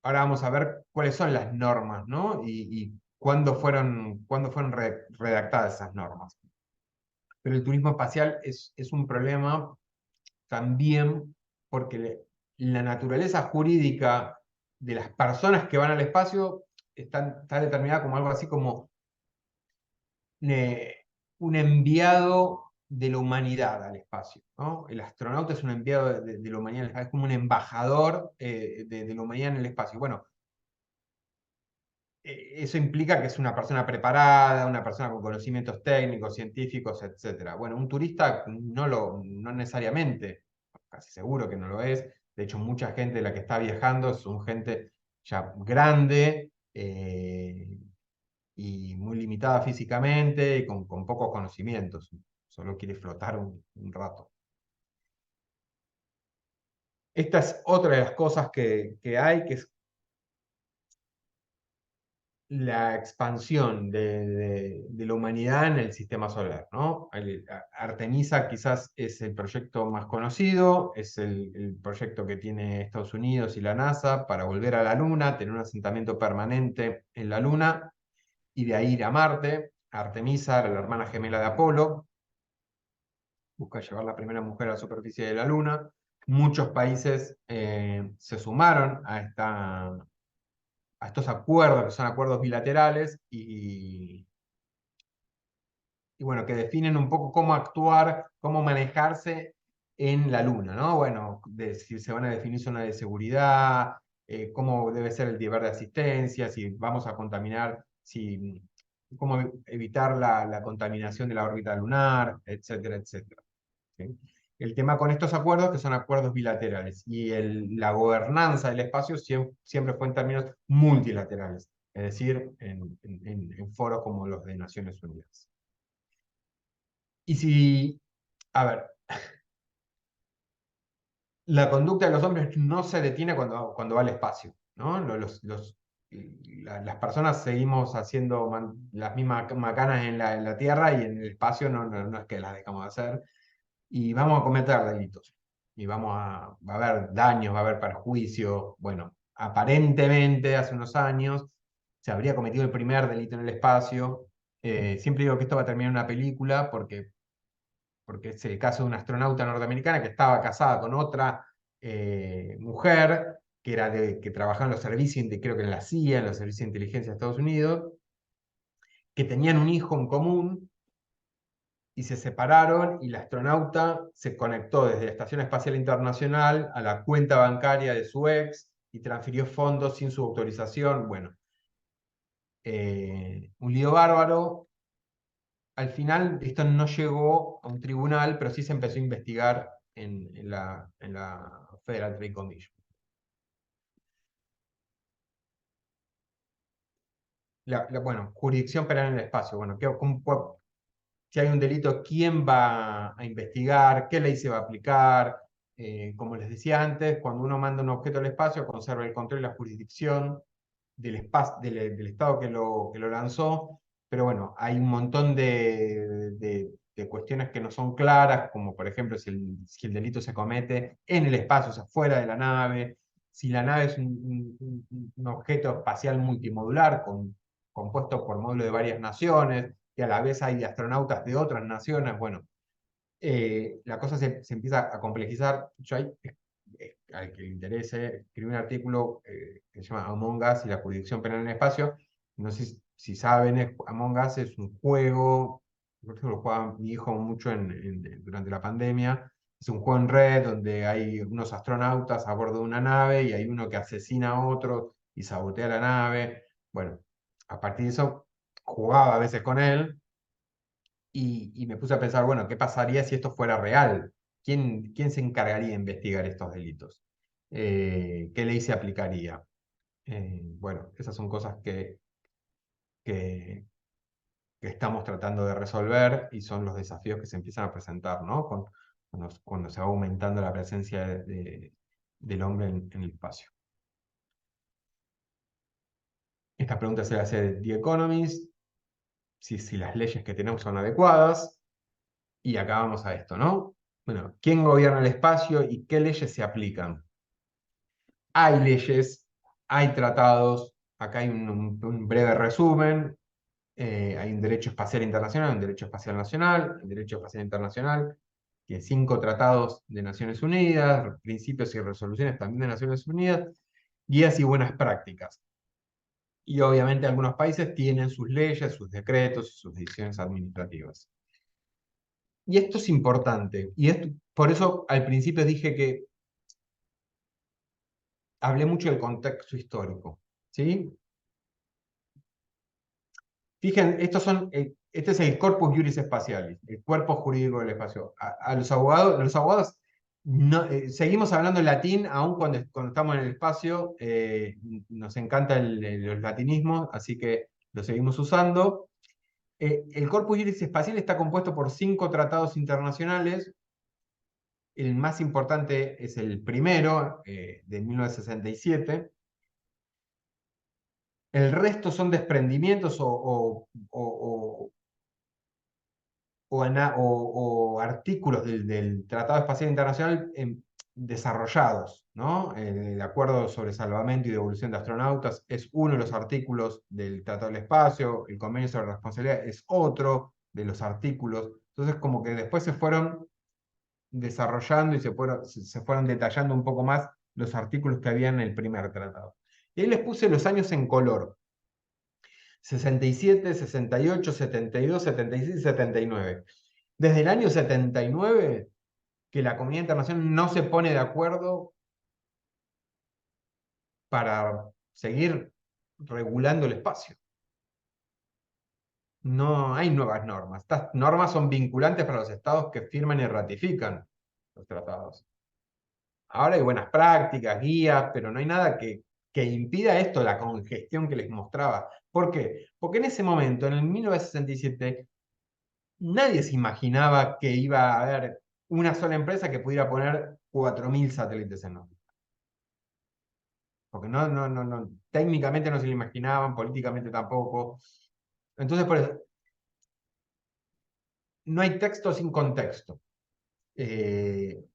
ahora vamos a ver cuáles son las normas, ¿no? Y cuándo fueron redactadas esas normas. Pero el turismo espacial es un problema también porque la naturaleza jurídica de las personas que van al espacio está determinada como algo así como un enviado de la humanidad al espacio, ¿no? El astronauta es un enviado de la humanidad al espacio, es como un embajador de la humanidad en el espacio. Bueno, eso implica que es una persona preparada, una persona con conocimientos técnicos, científicos, etc. Bueno, un turista no necesariamente, casi seguro que no lo es. De hecho, mucha gente de la que está viajando son gente ya grande y muy limitada físicamente y con pocos conocimientos. Solo quiere flotar un rato. Esta es otra de las cosas que hay, que es la expansión de la humanidad en el sistema solar, ¿no? Artemisa quizás es el proyecto más conocido, es el proyecto que tiene Estados Unidos y la NASA para volver a la Luna, tener un asentamiento permanente en la Luna y de ahí ir a Marte. Artemisa era la hermana gemela de Apolo, busca llevar la primera mujer a la superficie de la Luna. Muchos países se sumaron a estos acuerdos, que son acuerdos bilaterales, y bueno, que definen un poco cómo actuar, cómo manejarse en la Luna, ¿no? Bueno, si se van a definir zonas de seguridad, cómo debe ser el deber de asistencia, si vamos a contaminar, si cómo evitar la contaminación de la órbita lunar, etcétera, etcétera. ¿Sí? El tema con estos acuerdos, que son acuerdos bilaterales, y la gobernanza del espacio siempre fue en términos multilaterales, es decir, en foros como los de Naciones Unidas. Y si, a ver, la conducta de los hombres no se detiene cuando va al espacio, ¿no? Las personas seguimos haciendo las mismas macanas en la Tierra, y en el espacio no es que las dejamos de hacer, y vamos a cometer delitos, y va a haber daños, va a haber perjuicios. Bueno, aparentemente hace unos años se habría cometido el primer delito en el espacio. Siempre digo que esto va a terminar en una película, porque es el caso de una astronauta norteamericana que estaba casada con otra mujer que trabajaba en los servicios, creo que en la CIA, en los servicios de inteligencia de Estados Unidos, que tenían un hijo en común, y se separaron, y la astronauta se conectó desde la Estación Espacial Internacional a la cuenta bancaria de su ex y transfirió fondos sin su autorización. Bueno, un lío bárbaro. Al final esto no llegó a un tribunal, pero sí se empezó a investigar en la Federal Trade Commission. Bueno, jurisdicción penal en el espacio. Bueno, si hay un delito, ¿quién va a investigar? ¿Qué ley se va a aplicar? Como les decía antes, cuando uno manda un objeto al espacio, conserva el control y la jurisdicción del Estado que lo lanzó. Pero bueno, hay un montón de cuestiones que no son claras, como por ejemplo si el delito se comete en el espacio, o sea, fuera de la nave, si la nave es un objeto espacial multimodular compuesto por módulos de varias naciones, y a la vez hay astronautas de otras naciones. Bueno, la cosa se empieza a complejizar. Yo al que le interese, escribí un artículo que se llama Among Us y la jurisdicción penal en el espacio. No sé si saben, Among Us es un juego, por eso lo jugaba mi hijo mucho durante la pandemia. Es un juego en red donde hay unos astronautas a bordo de una nave, y hay uno que asesina a otro y sabotea la nave. Bueno, a partir de eso jugaba a veces con él, y me puse a pensar, bueno, ¿qué pasaría si esto fuera real? ¿Quién se encargaría de investigar estos delitos? ¿Qué ley se aplicaría? Bueno, esas son cosas que, que estamos tratando de resolver, y son los desafíos que se empiezan a presentar, ¿no? Cuando se va aumentando la presencia del hombre en el espacio. Esta pregunta se la hace The Economist, si las leyes que tenemos son adecuadas. Y acá vamos a esto, ¿no? Bueno, ¿quién gobierna el espacio y qué leyes se aplican? Hay leyes, hay tratados. Acá hay un breve resumen. Hay un derecho espacial internacional, un derecho espacial nacional, un derecho espacial internacional, que 5 tratados de Naciones Unidas, principios y resoluciones también de Naciones Unidas, guías y buenas prácticas. Y obviamente algunos países tienen sus leyes, sus decretos y sus decisiones administrativas. Y esto es importante, por eso al principio dije que hablé mucho del contexto histórico, ¿sí? Fíjense, este es el Corpus Juris Spatialis, el cuerpo jurídico del espacio. A los abogados seguimos hablando en latín, aun cuando estamos en el espacio. Nos encantan los latinismos, así que lo seguimos usando. El Corpus Juris Spatialis está compuesto por 5 tratados internacionales. El más importante es el primero, de 1967. El resto son desprendimientos o artículos del Tratado Espacial Internacional desarrollados, ¿no? El Acuerdo sobre Salvamento y Devolución de Astronautas es uno de los artículos del Tratado del Espacio. El Convenio sobre Responsabilidad es otro de los artículos. Entonces, como que después se fueron desarrollando y se fueron detallando un poco más los artículos que había en el primer tratado. Y ahí les puse los años en color: 67, 68, 72, 76 y 79. Desde el año 79 que la comunidad internacional no se pone de acuerdo para seguir regulando el espacio. no hay nuevas normas. Estas normas son vinculantes para los estados que firman y ratifican los tratados. Ahora hay buenas prácticas, guías, pero no hay nada que impida esto, la congestión que les mostraba. ¿Por qué? Porque en ese momento, en el 1967, nadie se imaginaba que iba a haber una sola empresa que pudiera poner 4.000 satélites en órbita. Porque técnicamente no se lo imaginaban, políticamente tampoco. Entonces, por eso, no hay texto sin contexto.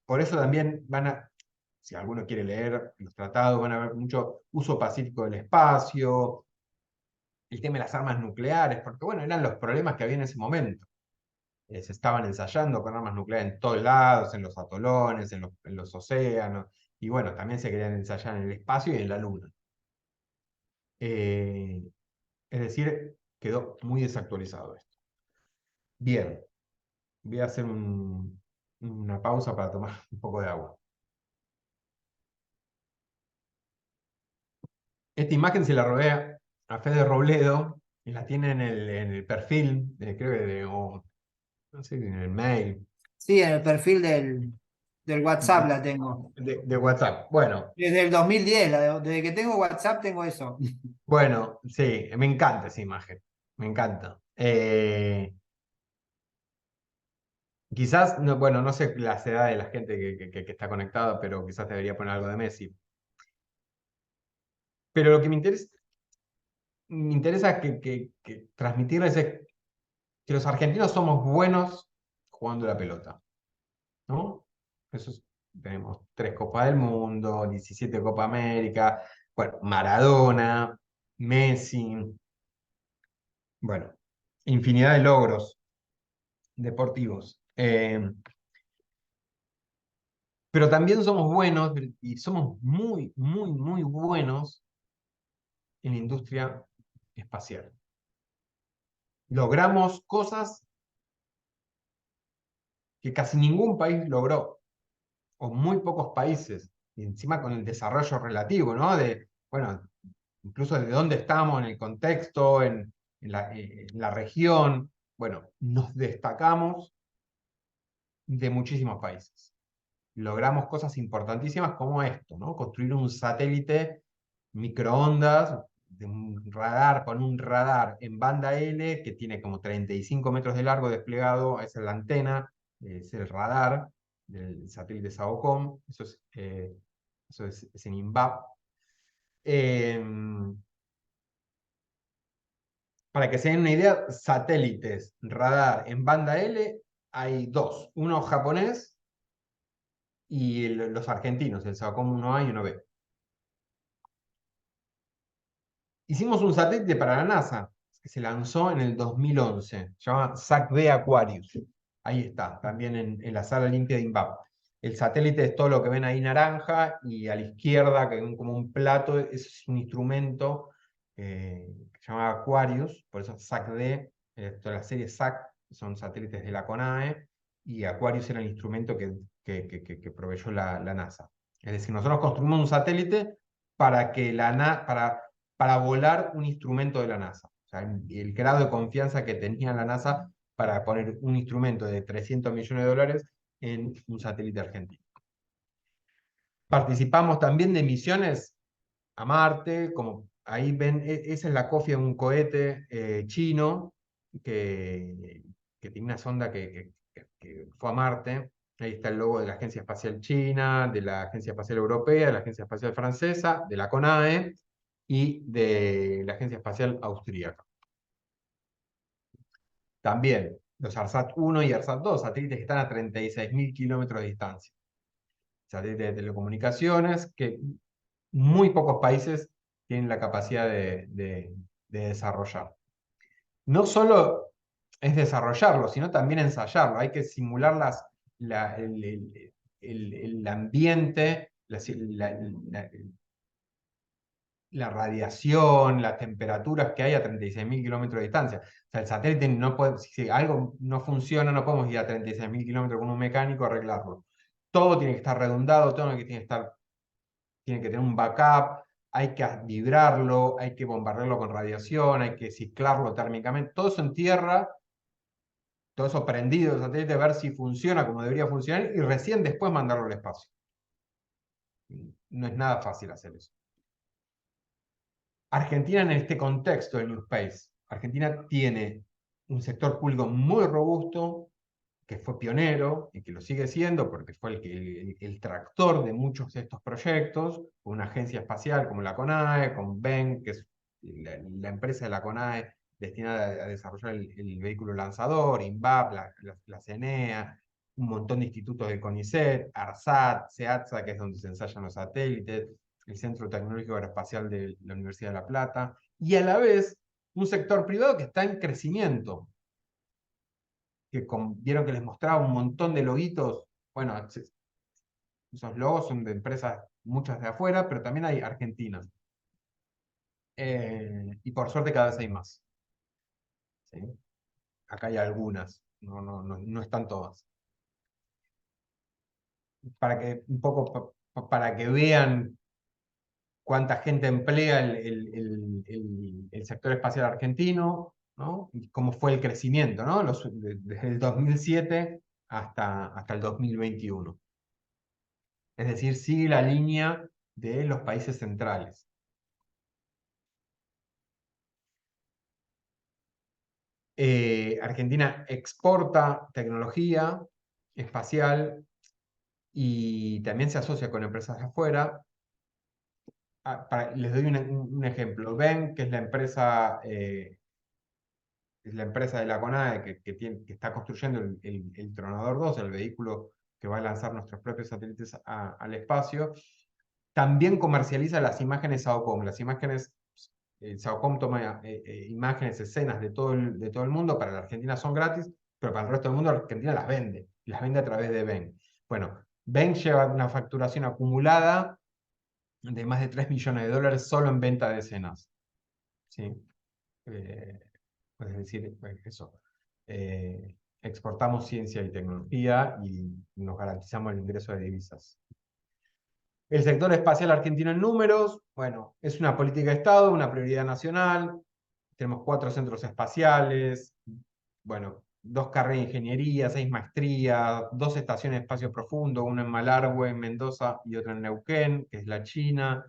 Por eso también si alguno quiere leer los tratados, van a ver mucho uso pacífico del espacio, el tema de las armas nucleares, porque bueno, eran los problemas que había en ese momento. Se estaban ensayando con armas nucleares en todos lados, en los atolones, en los océanos, y bueno, también se querían ensayar en el espacio y en la Luna. Es decir, quedó muy desactualizado esto. Bien, voy a hacer una pausa para tomar un poco de agua. Esta imagen se la robé a Fede Robledo y la tiene en el perfil, creo que no sé, en el mail Sí, en el perfil del WhatsApp la tengo. de WhatsApp. Bueno, Desde el 2010, desde que tengo WhatsApp tengo eso. bueno, sí, me encanta esa imagen, me encanta. Quizás, no, bueno, no sé las edades de la gente que está conectada, pero quizás debería poner algo de Messi. Pero lo que me interesa que transmitirles es que los argentinos somos buenos jugando la pelota, ¿no? Tenemos 3 Copas del Mundo, 17 Copa América, bueno, Maradona, Messi, bueno, infinidad de logros deportivos. Pero también somos buenos y somos muy, muy, muy buenos en la industria espacial. Logramos cosas que casi ningún país logró, o muy pocos países, y encima con el desarrollo relativo, ¿no? Bueno, incluso de dónde estamos en el contexto, en la región. Bueno, nos destacamos de muchísimos países. Logramos cosas importantísimas como esto, ¿no? Construir un satélite microondas, de un radar, con un radar en banda L que tiene como 35 metros de largo desplegado, esa es la antena, es el radar del satélite SAOCOM, eso es en INVAP. Para que se den una idea, satélites radar en banda L hay 2, uno japonés y los argentinos, el SAOCOM 1A y 1B. Hicimos un satélite para la NASA, que se lanzó en el 2011, se llama SAC-D Aquarius. Ahí está, también en la sala limpia de INVAP. El satélite es todo lo que ven ahí naranja, y a la izquierda, que ven como un plato, es un instrumento que se llama Aquarius, por eso SAC-D, toda la serie SAC, son satélites de la CONAE, y Aquarius era el instrumento que proveyó la NASA. Es decir, nosotros construimos un satélite para que para volar un instrumento de la NASA. O sea, el grado de confianza que tenía la NASA para poner un instrumento de 300 millones de dólares en un satélite argentino. Participamos también de misiones a Marte, como ahí ven, esa es la cofia de un cohete chino que tiene una sonda que fue a Marte. Ahí está el logo de la Agencia Espacial China, de la Agencia Espacial Europea, de la Agencia Espacial Francesa, de la CONAE y de la Agencia Espacial Austríaca. También los ARSAT-1 y ARSAT-2, satélites que están a 36.000 kilómetros de distancia. Satélites de telecomunicaciones que muy pocos países tienen la capacidad de desarrollar. No solo es desarrollarlo, sino también ensayarlo. Hay que simular el ambiente, la radiación, las temperaturas que hay a 36.000 kilómetros de distancia. O sea, el satélite no puede, si algo no funciona, no podemos ir a 36.000 kilómetros con un mecánico a arreglarlo. Todo tiene que estar redundado, todo tiene que tener un backup. hay que vibrarlo, hay que bombardearlo con radiación, hay que ciclarlo térmicamente, todo eso en tierra, todo eso prendido el satélite, ver si funciona como debería funcionar y recién después mandarlo al espacio. No es nada fácil hacer eso. Argentina en este contexto del New Space, Argentina tiene un sector público muy robusto, que fue pionero y que lo sigue siendo porque fue el tractor de muchos de estos proyectos, una agencia espacial como la CONAE, con BEN, que es la empresa de la CONAE destinada a desarrollar el vehículo lanzador, INVAP, la CENEA, un montón de institutos del CONICET, ARSAT, CEATSA, que es donde se ensayan los satélites, el Centro Tecnológico Aeroespacial de la Universidad de La Plata, y a la vez un sector privado que está en crecimiento, que vieron que les mostraba un montón de loguitos. Bueno, esos logos son de empresas, muchas de afuera, pero también hay argentinas. Y por suerte cada vez hay más. ¿Sí? Acá hay algunas, no están todas. Para que, un poco para que vean cuánta gente emplea el sector espacial argentino, ¿no? Y cómo fue el crecimiento, ¿no? Desde el 2007 hasta el 2021. Es decir, sigue la línea de los países centrales. Argentina exporta tecnología espacial y también se asocia con empresas de afuera. Les doy un ejemplo. BEN, que es la empresa de la CONAE que está construyendo el Tronador 2, el vehículo que va a lanzar nuestros propios satélites al espacio, también comercializa las imágenes SAOCOM. Las imágenes, SAOCOM toma imágenes, escenas de todo el mundo, para la Argentina son gratis, pero para el resto del mundo la Argentina las vende, y las vende a través de BEN. Bueno, BEN lleva una facturación acumulada de más de 3 millones de dólares solo en venta de escenas. ¿Sí? Es decir, eso. Exportamos ciencia y tecnología y nos garantizamos el ingreso de divisas. El sector espacial argentino en números, bueno, es una política de Estado, una prioridad nacional. Tenemos 4 centros espaciales, bueno, 2 carreras de ingeniería, 6 maestrías, 2 estaciones de espacio profundo, una en Malargüe, en Mendoza, y otra en Neuquén, que es la China.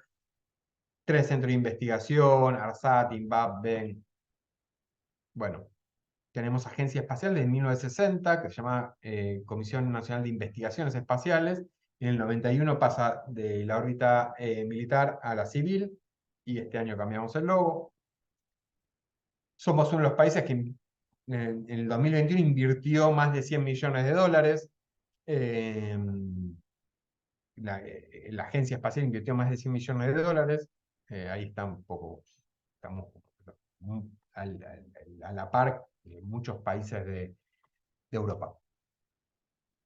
3 centros de investigación, ARSAT, INVAP, BEN. Bueno, tenemos agencia espacial desde 1960, que se llama Comisión Nacional de Investigaciones Espaciales. En el 91 pasa de la órbita militar a la civil, y este año cambiamos el logo. Somos uno de los países que en el 2021 invirtió más de 100 millones de dólares. La agencia espacial invirtió más de 100 millones de dólares. Ahí está un poco, estamos a la par de muchos países de Europa.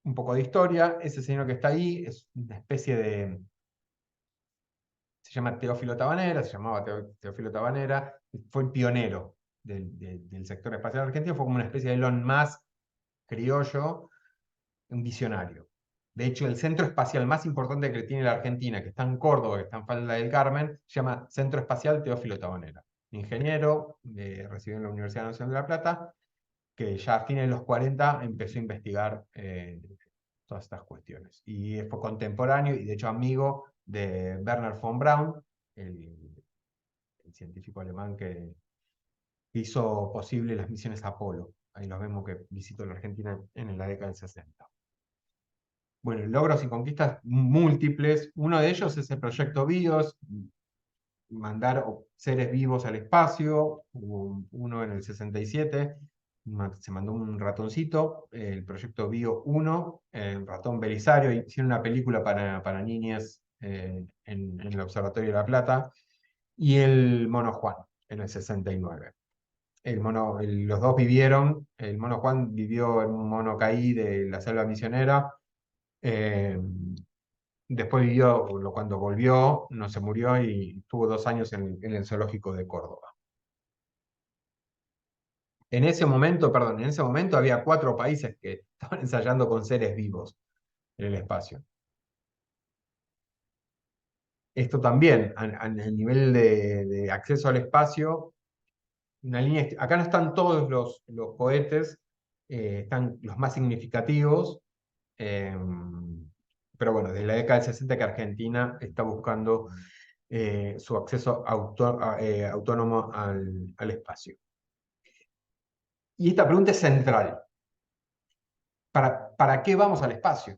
Un poco de historia. Ese señor que está ahí es una especie de... Se llama Teófilo Tabanera, se llamaba Teófilo Tabanera, fue el pionero del sector espacial argentino, fue como una especie de Elon Musk criollo, un visionario. De hecho, el centro espacial más importante que tiene la Argentina, que está en Córdoba, que está en Falda del Carmen, se llama Centro Espacial Teófilo Tabanera. Ingeniero, recibió en la Universidad Nacional de La Plata, que ya a fines de los 40 empezó a investigar todas estas cuestiones. Y fue contemporáneo y de hecho amigo de Wernher von Braun, el científico alemán que hizo posible las misiones Apolo. Ahí los vemos que visitó la Argentina en la década del 60. Bueno, logros y conquistas múltiples. Uno de ellos es el proyecto BIOS, mandar seres vivos al espacio. Hubo uno en el 67, se mandó un ratoncito, el proyecto Bio 1, el ratón Belisario, hicieron una película para niñas en el Observatorio de La Plata, y el mono Juan en el 69. Los dos vivieron, el mono Juan vivió en un mono caí de la selva misionera, después vivió, cuando volvió, no se murió y estuvo 2 años en el zoológico de Córdoba. En ese momento había 4 países que estaban ensayando con seres vivos en el espacio. Esto también, a nivel de acceso al espacio, una línea, acá no están todos los cohetes, están los más significativos, eh, pero bueno, desde la década del 60 que Argentina está buscando su acceso autónomo al espacio. Y esta pregunta es central. ¿Para qué vamos al espacio?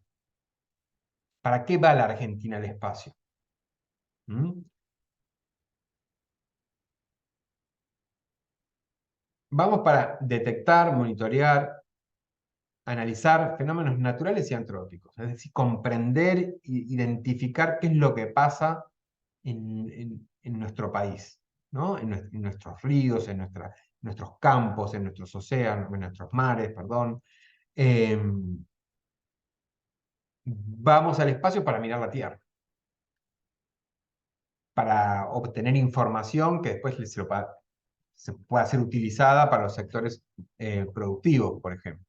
¿Para qué va la Argentina al espacio? ¿Mm? Vamos para detectar, monitorear, analizar fenómenos naturales y antrópicos, es decir, comprender e identificar qué es lo que pasa en nuestro país, ¿no? En nuestros ríos, nuestros campos, en nuestros océanos, en nuestros mares, perdón. Eh, Vamos al espacio para mirar la Tierra, para obtener información que después se pueda ser utilizada para los sectores productivos, por ejemplo.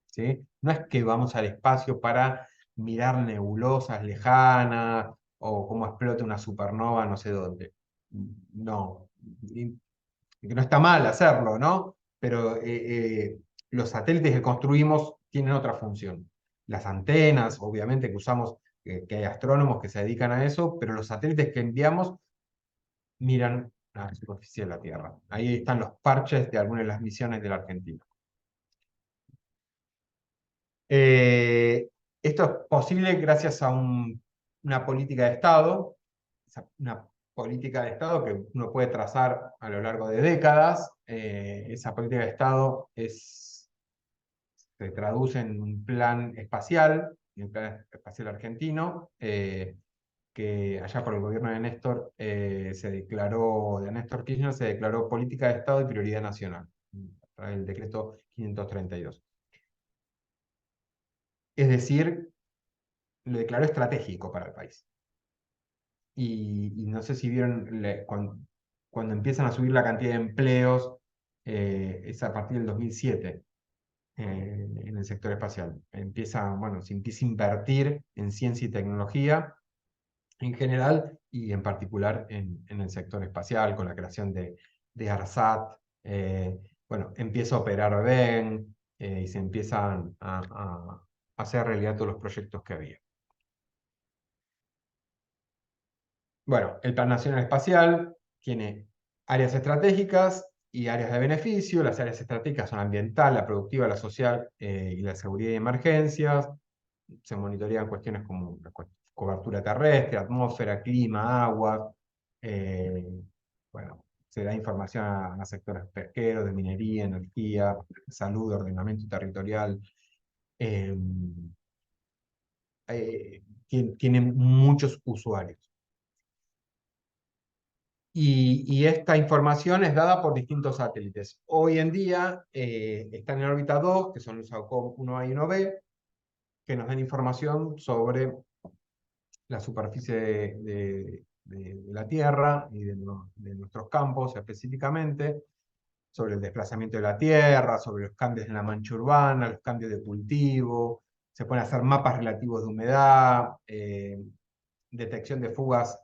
¿Sí? No es que vamos al espacio para mirar nebulosas lejanas o cómo explota una supernova no sé dónde. No. Que no está mal hacerlo, ¿no? Pero los satélites que construimos tienen otra función. Las antenas, obviamente, que usamos, que hay astrónomos que se dedican a eso, pero los satélites que enviamos miran la superficie de la Tierra. Ahí están los parches de algunas de las misiones de la Argentina. Esto es posible gracias a una política de Estado, una política de Estado que uno puede trazar a lo largo de décadas. Esa política de Estado se traduce en un plan espacial, el plan espacial argentino, que allá por el gobierno de Néstor de Néstor Kirchner se declaró política de Estado y prioridad nacional, a través del decreto 532. Es decir, lo declaró estratégico para el país. Y no sé si vieron, cuando empiezan a subir la cantidad de empleos, es a partir del 2007 en el sector espacial. Se empieza a invertir en ciencia y tecnología en general y en particular en el sector espacial, con la creación de ARSAT. Empieza a operar BEN y se empiezan a hacer realidad todos los proyectos que había. Bueno, el Plan Nacional Espacial tiene áreas estratégicas y áreas de beneficio. Las áreas estratégicas son ambiental, la productiva, la social y la seguridad y emergencias. Se monitorean cuestiones como la cobertura terrestre, atmósfera, clima, agua. eh, Se da información a sectores pesqueros, de minería, energía, salud, ordenamiento territorial. eh, Tienen muchos usuarios. Y esta información es dada por distintos satélites. Hoy en día están en órbita 2, que son los SAOCOM 1A y 1B, que nos dan información sobre la superficie de la Tierra y de nuestros campos específicamente, sobre el desplazamiento de la Tierra, sobre los cambios en la mancha urbana, los cambios de cultivo. Se pueden hacer mapas relativos de humedad, detección de fugas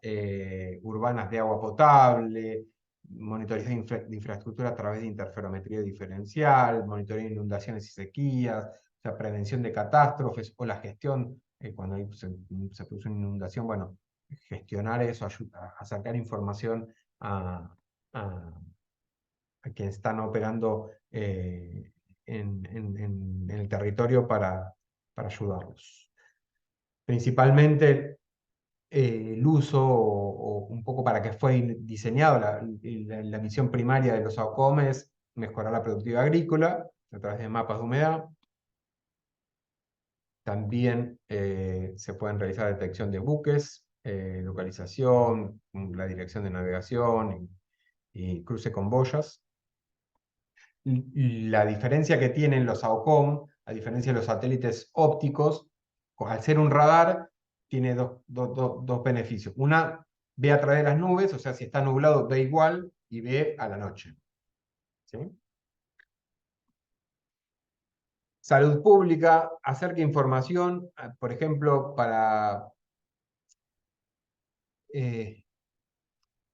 urbanas de agua potable, monitoreo de infraestructura a través de interferometría diferencial, monitoreo de inundaciones y sequías, o sea, prevención de catástrofes o la gestión, cuando se produce una inundación, bueno, gestionar eso ayuda a sacar información a quienes están operando en el territorio para ayudarlos. Principalmente el uso, o un poco para que fue diseñado la misión primaria de los AOCOM es mejorar la productividad agrícola a través de mapas de humedad. También se pueden realizar detección de buques, localización, la dirección de navegación y cruce con boyas. La diferencia que tienen los AOCOM, a diferencia de los satélites ópticos, al ser un radar, tiene dos beneficios. Una, ve a través de las nubes, o sea, si está nublado, ve igual y ve a la noche. ¿Sí? Salud pública, acerca información, por ejemplo, para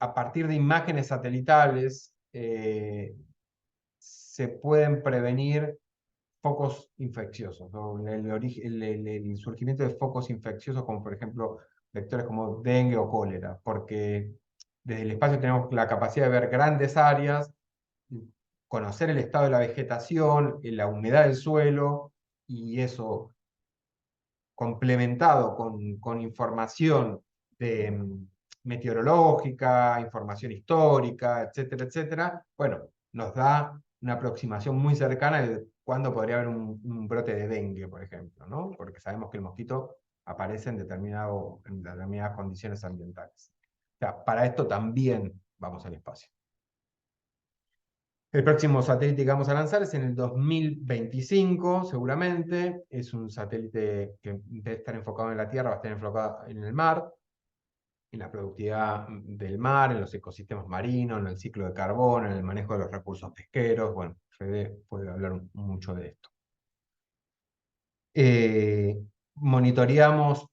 a partir de imágenes satelitales se pueden prevenir focos infecciosos, ¿no? El surgimiento de focos infecciosos, como por ejemplo vectores como dengue o cólera, porque desde el espacio tenemos la capacidad de ver grandes áreas, conocer el estado de la vegetación, la humedad del suelo, y eso complementado con información de, meteorológica, información histórica, etcétera, etcétera, bueno, nos da una aproximación muy cercana de cuándo podría haber un brote de dengue, por ejemplo, ¿no? Porque sabemos que el mosquito aparece en determinadas condiciones ambientales. O sea, para esto también vamos al espacio. El próximo satélite que vamos a lanzar es en el 2025, seguramente. Es un satélite que debe estar enfocado en la Tierra, va a estar enfocado en el mar, en la productividad del mar, en los ecosistemas marinos, en el ciclo de carbono, en el manejo de los recursos pesqueros. Bueno, Fede puede hablar mucho de esto. Monitoreamos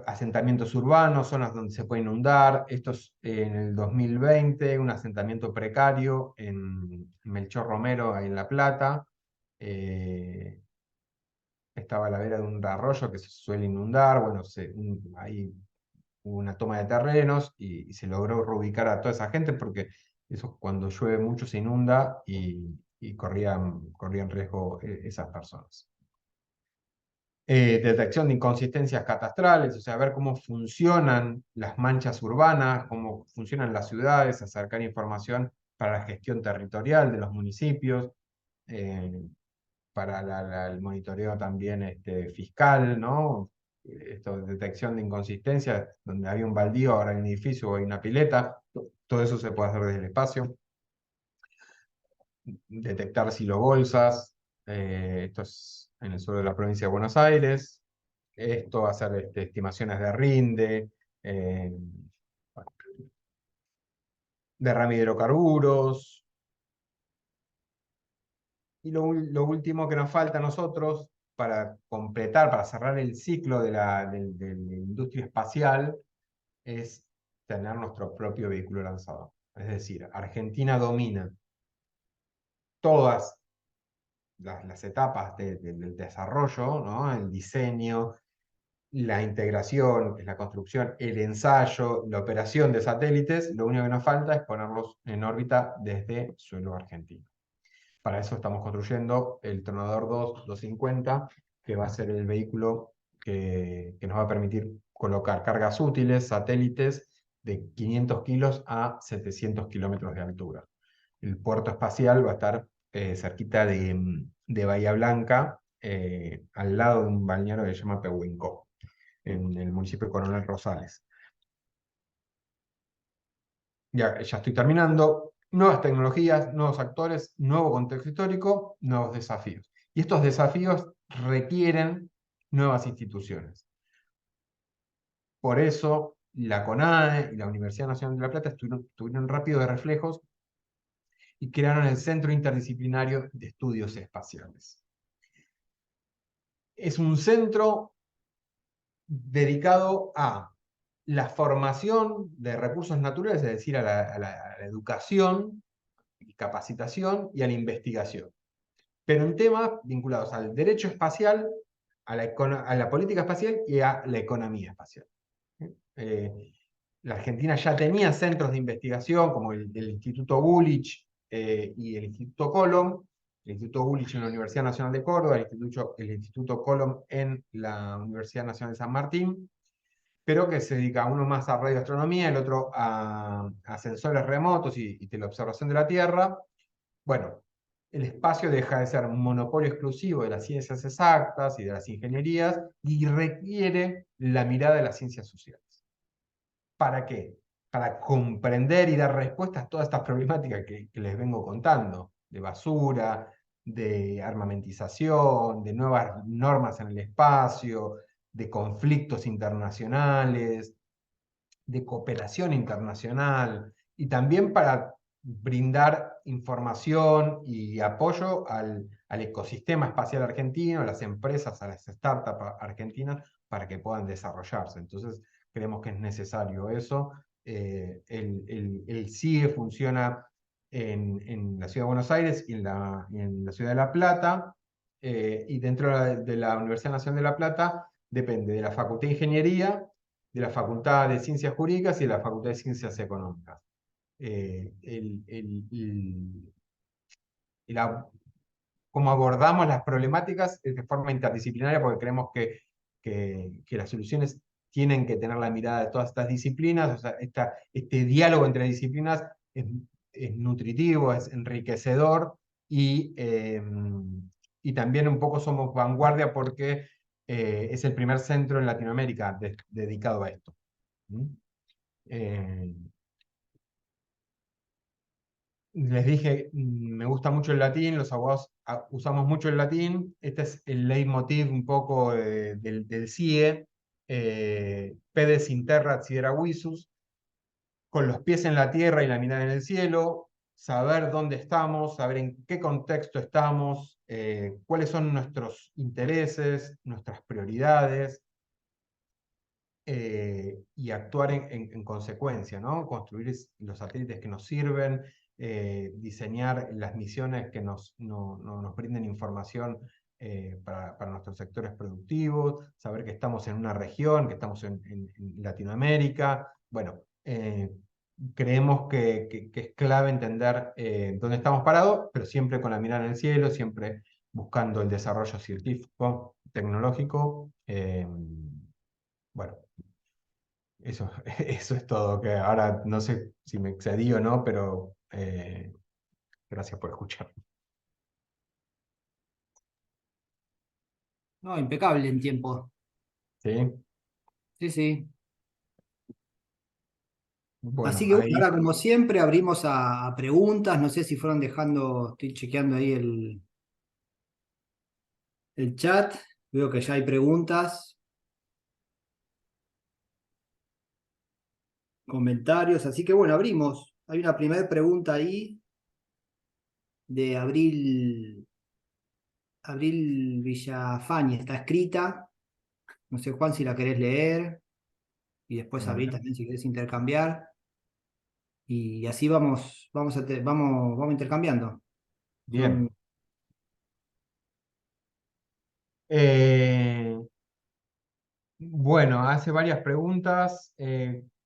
asentamientos urbanos, zonas donde se puede inundar. Esto es en el 2020, un asentamiento precario en Melchor Romero, ahí en La Plata. Estaba a la vera de un arroyo que se suele inundar. Bueno, ahí hubo una toma de terrenos y se logró reubicar a toda esa gente, porque eso cuando llueve mucho se inunda y corrían riesgo esas personas. Detección de inconsistencias catastrales, o sea, ver cómo funcionan las manchas urbanas, cómo funcionan las ciudades, acercar información para la gestión territorial de los municipios, para el monitoreo también fiscal, ¿no? Detección de inconsistencias, donde había un baldío, ahora hay un edificio o hay una pileta, todo eso se puede hacer desde el espacio. Detectar silobolsas, esto es en el sur de la provincia de Buenos Aires. Esto, hacer estimaciones de rinde, derrame de hidrocarburos. Y lo último que nos falta a nosotros para completar, para cerrar el ciclo de la industria espacial, es tener nuestro propio vehículo lanzador. Es decir, Argentina domina todas las etapas del desarrollo, ¿no? El diseño, la integración, que es la construcción, el ensayo, la operación de satélites. Lo único que nos falta es ponerlos en órbita desde suelo argentino. Para eso estamos construyendo el Tronador 250, que va a ser el vehículo que nos va a permitir colocar cargas útiles, satélites, de 500 kilos a 700 kilómetros de altura. El puerto espacial va a estar cerquita de Bahía Blanca, al lado de un balneario que se llama Pehuenco, en el municipio de Coronel Rosales. Ya estoy terminando. Nuevas tecnologías, nuevos actores, nuevo contexto histórico, nuevos desafíos. Y estos desafíos requieren nuevas instituciones. Por eso la CONADE y la Universidad Nacional de La Plata tuvieron rápido de reflejos y crearon el Centro Interdisciplinario de Estudios Espaciales. Es un centro dedicado a la formación de recursos naturales, es decir, a la educación y capacitación y a la investigación, pero en temas vinculados al derecho espacial, a la política espacial y a la economía espacial. La Argentina ya tenía centros de investigación como el Instituto Gulich y el Instituto Colom. El Instituto Gulich en la Universidad Nacional de Córdoba, el Instituto Colom en la Universidad Nacional de San Martín, pero que se dedica uno más a radioastronomía, el otro a sensores remotos y teleobservación de la Tierra. Bueno, el espacio deja de ser un monopolio exclusivo de las ciencias exactas y de las ingenierías y requiere la mirada de las ciencias sociales. ¿Para qué? Para comprender y dar respuesta a todas estas problemáticas que les vengo contando, de basura, de armamentización, de nuevas normas en el espacio, de conflictos internacionales, de cooperación internacional, y también para brindar información y apoyo al ecosistema espacial argentino, a las empresas, a las startups argentinas, para que puedan desarrollarse. Entonces, creemos que es necesario eso, El CIE funciona en la Ciudad de Buenos Aires y en la Ciudad de La Plata, y dentro de la Universidad Nacional de La Plata depende de la Facultad de Ingeniería, de la Facultad de Ciencias Jurídicas y de la Facultad de Ciencias Económicas. La cómo abordamos las problemáticas de forma interdisciplinaria, porque creemos que las soluciones tienen que tener la mirada de todas estas disciplinas. O sea, este diálogo entre disciplinas es nutritivo, es enriquecedor, y también un poco somos vanguardia porque es el primer centro en Latinoamérica dedicado a esto. ¿Mm? Eh, Les dije, me gusta mucho el latín, los abogados usamos mucho el latín. Este es el leitmotiv un poco del CIE, pedes in terra et sidera visus, con los pies en la tierra y la mirada en el cielo, saber dónde estamos, saber en qué contexto estamos, cuáles son nuestros intereses, nuestras prioridades, y actuar en consecuencia, ¿no? Construir los satélites que nos sirven, diseñar las misiones que nos brinden información para nuestros sectores productivos, saber que estamos en una región, que estamos en Latinoamérica. Bueno, creemos que es clave entender dónde estamos parados, pero siempre con la mirada en el cielo, siempre buscando el desarrollo científico, tecnológico. Bueno, eso es todo, que ahora no sé si me excedí o no, pero gracias por escuchar. No, impecable en tiempo. ¿Sí? Sí, sí. Así Bueno, que bueno, ahí ahora como siempre abrimos a preguntas. No sé si fueron dejando, estoy chequeando ahí el chat. Veo que ya hay preguntas, comentarios. Así que bueno, abrimos. Hay una primera pregunta ahí de Abril Villafañe. Está escrita. No sé, Juan, si la querés leer. Y después a Abril ver, también si querés intercambiar. Y así vamos intercambiando. bien. Son, Eh, bueno, hace varias preguntas.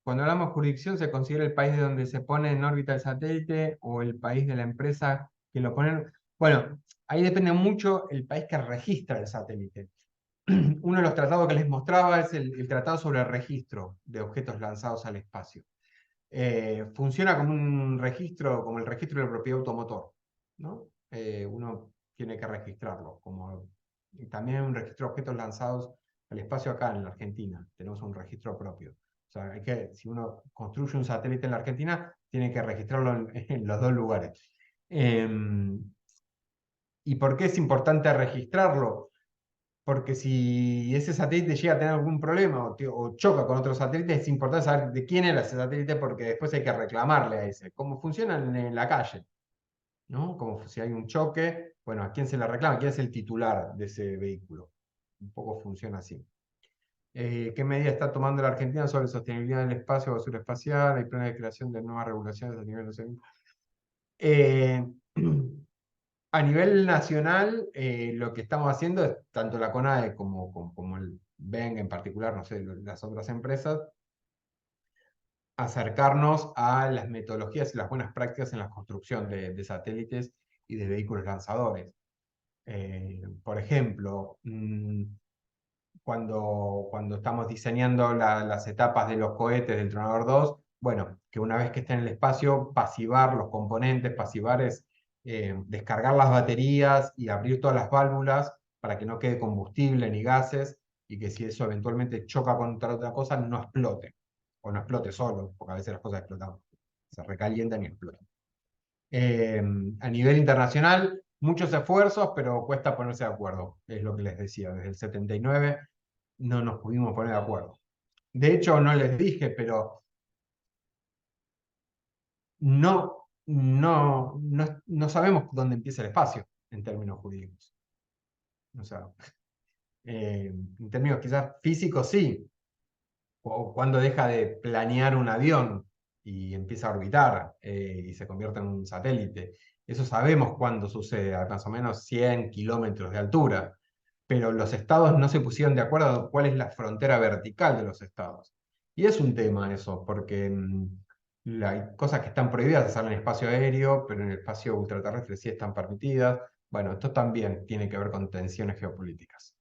Cuando hablamos de jurisdicción, ¿se considera el país de donde se pone en órbita el satélite o el país de la empresa que lo pone? Bueno, ahí depende mucho el país que registra el satélite. Uno de los tratados que les mostraba es el Tratado sobre el Registro de Objetos Lanzados al Espacio. Funciona como un registro, como el registro de la propiedad automotor, ¿no? Uno tiene que registrarlo, y también un registro de objetos lanzados al espacio acá en la Argentina, tenemos un registro propio. O sea, si uno construye un satélite en la Argentina, tiene que registrarlo en los dos lugares. ¿Y por qué es importante registrarlo? Porque si ese satélite llega a tener algún problema o choca con otro satélite, es importante saber de quién era ese satélite, porque después hay que reclamarle a ese. Cómo funcionan en la calle, ¿no? Como si hay un choque, bueno, ¿a quién se le reclama? ¿Quién es el titular de ese vehículo? Un poco funciona así. ¿Qué medida está tomando la Argentina sobre sostenibilidad del espacio o basura espacial? ¿Hay planes de creación de nuevas regulaciones a nivel nacional? Eh, A nivel nacional, lo que estamos haciendo es, tanto la CONADE como el BENG en particular, no sé, las otras empresas, acercarnos a las metodologías y las buenas prácticas en la construcción de satélites y de vehículos lanzadores. Por ejemplo, cuando estamos diseñando las etapas de los cohetes del Tronador 2, bueno, que una vez que esté en el espacio, pasivar los componentes. Pasivar es descargar las baterías y abrir todas las válvulas para que no quede combustible ni gases, y que si eso eventualmente choca contra otra cosa, no explote. O no explote solo, porque a veces las cosas explotan. Se recalientan y explotan. A nivel internacional, muchos esfuerzos, pero cuesta ponerse de acuerdo. Es lo que les decía, desde el 79 no nos pudimos poner de acuerdo. De hecho, no les dije, pero no sabemos dónde empieza el espacio en términos jurídicos. O sea, en términos quizás físicos sí, o cuando deja de planear un avión, y empieza a orbitar y se convierte en un satélite. Eso sabemos cuándo sucede, a más o menos 100 kilómetros de altura, pero los estados no se pusieron de acuerdo cuál es la frontera vertical de los estados. Y es un tema eso, porque hay cosas que están prohibidas hacer en el espacio aéreo, pero en el espacio ultraterrestre sí están permitidas. Bueno, esto también tiene que ver con tensiones geopolíticas.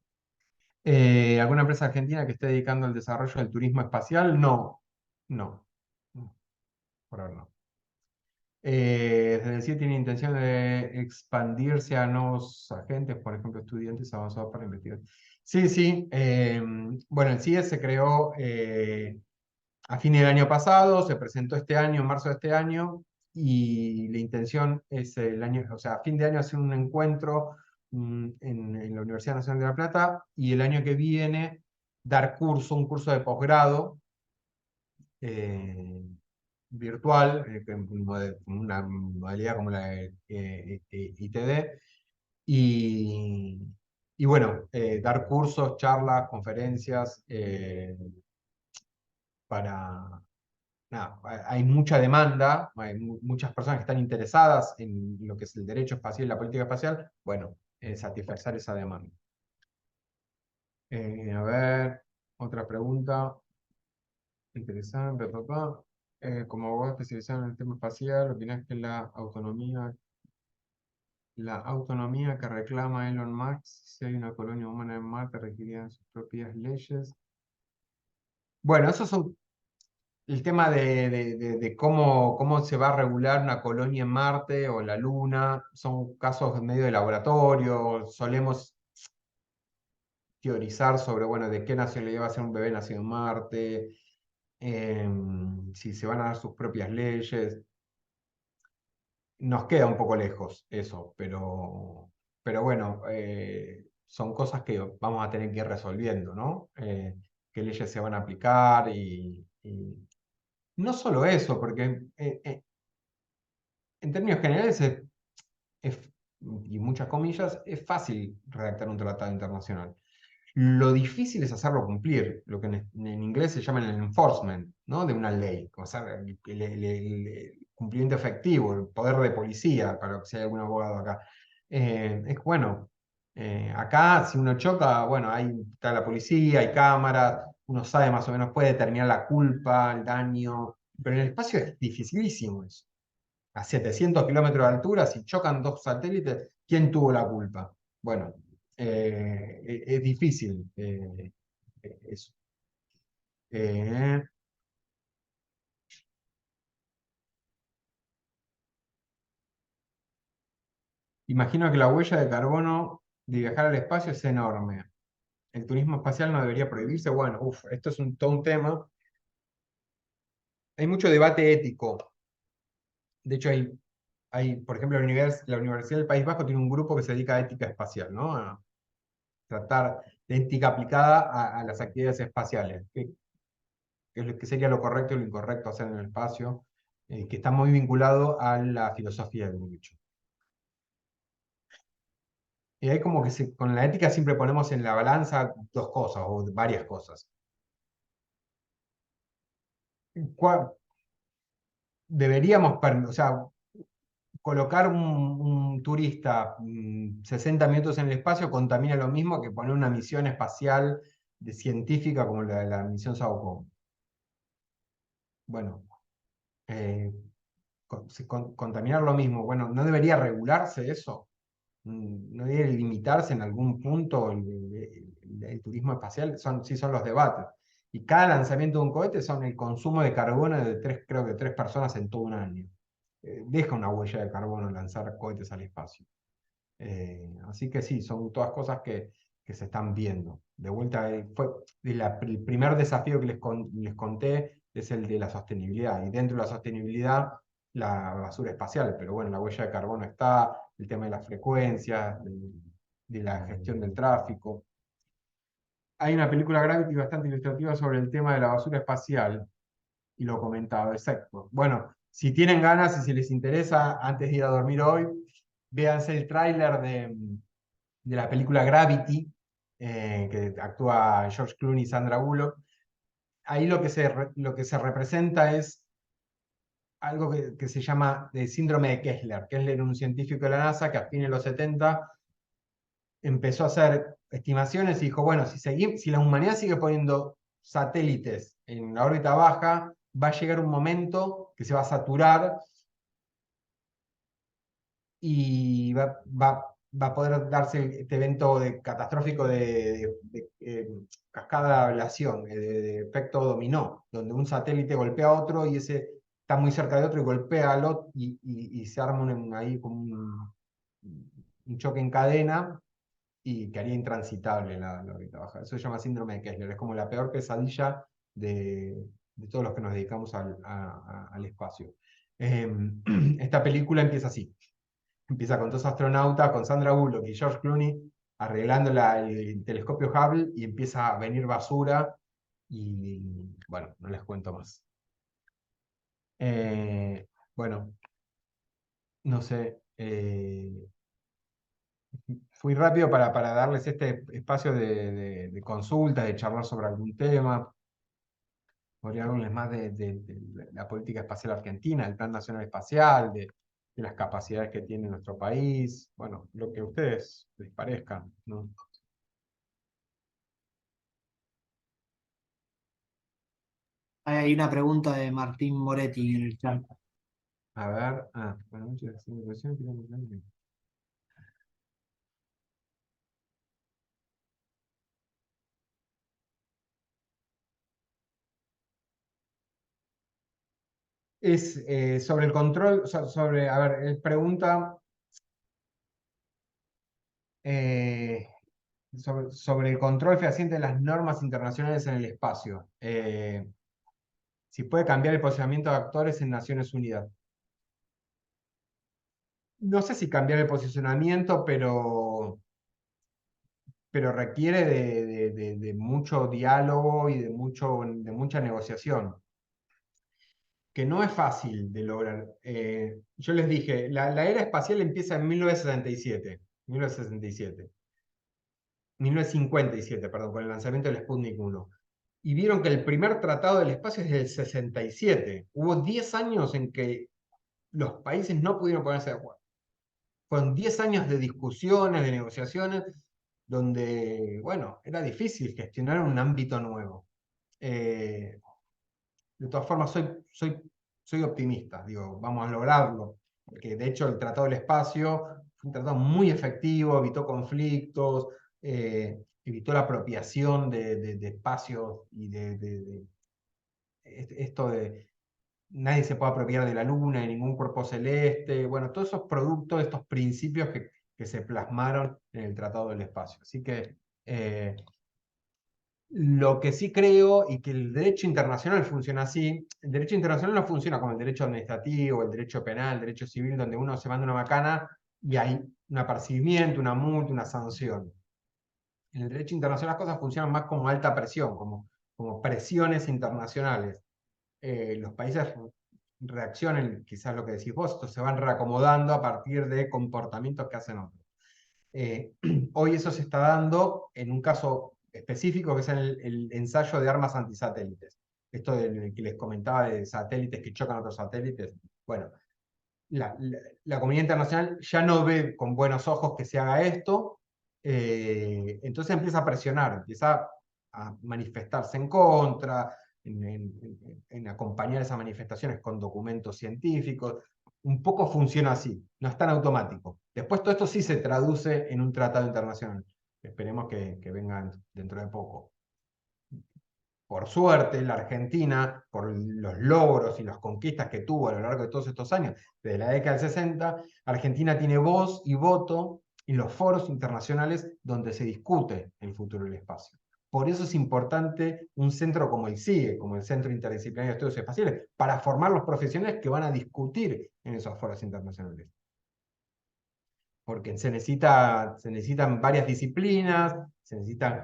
¿Alguna empresa argentina que esté dedicando al desarrollo del turismo espacial? No, no, por ahora no. Desde el CIE tiene intención de expandirse a nuevos agentes, por ejemplo, estudiantes avanzados para investigar. Sí, sí. Bueno, el CIE se creó a fin del año pasado, se presentó este año, en marzo de este año, y la intención es el año, o sea, a fin de año hacer un encuentro en la Universidad Nacional de La Plata, y el año que viene dar un curso de posgrado virtual, una modalidad como la de ITD, y, y bueno, dar cursos, charlas, conferencias para... Nada, hay mucha demanda, hay muchas personas que están interesadas en lo que es el derecho espacial y la política espacial, bueno, satisfacer esa demanda. A ver, otra pregunta. Interesante, papá. Como abogado especializado en el tema espacial, ¿opinás que la autonomía que reclama Elon Musk, si hay una colonia humana en Marte, requeriría sus propias leyes? Bueno, eso son el tema de cómo se va a regular una colonia en Marte o en la Luna. Son casos medio de laboratorio. Solemos teorizar sobre, bueno, de qué nacionalidad va a ser un bebé nacido en Marte, si se van a dar sus propias leyes. Nos queda un poco lejos eso, pero bueno, son cosas que vamos a tener que ir resolviendo, ¿no? Qué leyes se van a aplicar y no solo eso, porque en términos generales y muchas comillas, es fácil redactar un tratado internacional. Lo difícil es hacerlo cumplir, lo que en inglés se llama el enforcement, ¿no? De una ley, o sea, el cumplimiento efectivo, el poder de policía, para si hay algún abogado acá. Es bueno, acá si uno choca, bueno, ahí está la policía, hay cámaras, uno sabe más o menos, puede determinar la culpa, el daño, pero en el espacio es dificilísimo eso. A 700 kilómetros de altura, si chocan dos satélites, ¿quién tuvo la culpa? Bueno, es difícil eso. Eh, Imagino que la huella de carbono de viajar al espacio es enorme. ¿El turismo espacial no debería prohibirse? Bueno, esto es todo un tema. Hay mucho debate ético. De hecho, por ejemplo, la Universidad del País Vasco tiene un grupo que se dedica a ética espacial, ¿no? A tratar de ética aplicada a las actividades espaciales. Que sería lo correcto y lo incorrecto hacer en el espacio, que está muy vinculado a la filosofía del derecho. Y hay como que con la ética siempre ponemos en la balanza dos cosas o varias cosas. Deberíamos, o sea, colocar un turista 60 minutos en el espacio contamina lo mismo que poner una misión espacial científica como la de la misión SAOCOM. Bueno, eh, contaminar lo mismo. Bueno, ¿no debería regularse eso? ¿No debe limitarse en algún punto el turismo espacial? Sí son los debates. Y cada lanzamiento de un cohete son el consumo de carbono de creo que 3 personas en todo un año. Deja una huella de carbono lanzar cohetes al espacio. Así que sí, son todas cosas que se están viendo. De vuelta, el primer desafío que les conté es el de la sostenibilidad. Y dentro de la sostenibilidad, la basura espacial. Pero bueno, la huella de carbono está, el tema de las frecuencias, de la gestión del tráfico. Hay una película Gravity bastante ilustrativa sobre el tema de la basura espacial, y lo comentaba, exacto. Bueno, si tienen ganas y si les interesa, antes de ir a dormir hoy, véanse el tráiler de la película Gravity, que actúa George Clooney y Sandra Bullock. Ahí lo que se representa es algo que se llama el síndrome de Kessler. Kessler era un científico de la NASA que a fines de los 70 empezó a hacer estimaciones y dijo, bueno, si la humanidad sigue poniendo satélites en la órbita baja, va a llegar un momento que se va a saturar y va a poder darse este evento catastrófico de cascada de ablación, de efecto dominó, donde un satélite golpea a otro y ese está muy cerca de otro y golpea al otro y se arma ahí como un choque en cadena y que haría intransitable la órbita baja. Eso se llama síndrome de Kessler, es como la peor pesadilla de todos los que nos dedicamos al espacio. Esta película empieza así. Empieza con dos astronautas, con Sandra Bullock y George Clooney, arreglando el telescopio Hubble y empieza a venir basura y bueno, no les cuento más. Bueno, no sé, fui rápido para darles este espacio de consulta, de charlar sobre algún tema. Podría hablarles más de la política espacial argentina, el Plan Nacional Espacial, de las capacidades que tiene nuestro país, bueno, lo que a ustedes les parezca, ¿no? Hay una pregunta de Martín Moretti en el chat. A ver, buenas noches, es sobre el control, a ver, él pregunta sobre el control fehaciente de las normas internacionales en el espacio. Si puede cambiar el posicionamiento de actores en Naciones Unidas. No sé si cambiar el posicionamiento, pero requiere de mucho diálogo y de mucha negociación, que no es fácil de lograr. Yo les dije, la era espacial empieza en 1967, 1957, perdón, con el lanzamiento del Sputnik 1. Y vieron que el primer tratado del espacio es del 67. Hubo 10 años en que los países no pudieron ponerse de acuerdo. Fueron 10 años de discusiones, de negociaciones, donde, bueno, era difícil gestionar un ámbito nuevo. De todas formas, soy optimista, digo, vamos a lograrlo, porque de hecho el Tratado del Espacio fue un tratado muy efectivo, evitó conflictos, evitó la apropiación de espacios y esto de nadie se puede apropiar de la Luna, de ningún cuerpo celeste, bueno, todos esos productos, estos principios que se plasmaron en el Tratado del Espacio. Así que lo que sí creo, y que el derecho internacional funciona así, el derecho internacional no funciona como el derecho administrativo, el derecho penal, el derecho civil, donde uno se manda una macana y hay un apercibimiento, una multa, una sanción. En el derecho internacional las cosas funcionan más como alta presión, como presiones internacionales. Los países reaccionan, quizás lo que decís vos, estos se van reacomodando a partir de comportamientos que hacen otros. Hoy eso se está dando en un caso específico que es el ensayo de armas antisatélites. Esto del que les comentaba de satélites que chocan a otros satélites. Bueno, la comunidad internacional ya no ve con buenos ojos que se haga esto, entonces empieza a presionar, empieza a manifestarse en contra, en acompañar esas manifestaciones con documentos científicos. Un poco funciona así, no es tan automático. Después todo esto sí se traduce en un tratado internacional. Esperemos que vengan dentro de poco. Por suerte, la Argentina, por los logros y las conquistas que tuvo a lo largo de todos estos años, desde la década del 60, Argentina tiene voz y voto en los foros internacionales donde se discute el futuro del espacio. Por eso es importante un centro como el CIE, como el Centro Interdisciplinario de Estudios Espaciales, para formar los profesionales que van a discutir en esos foros internacionales. Porque se necesitan varias disciplinas, se necesitan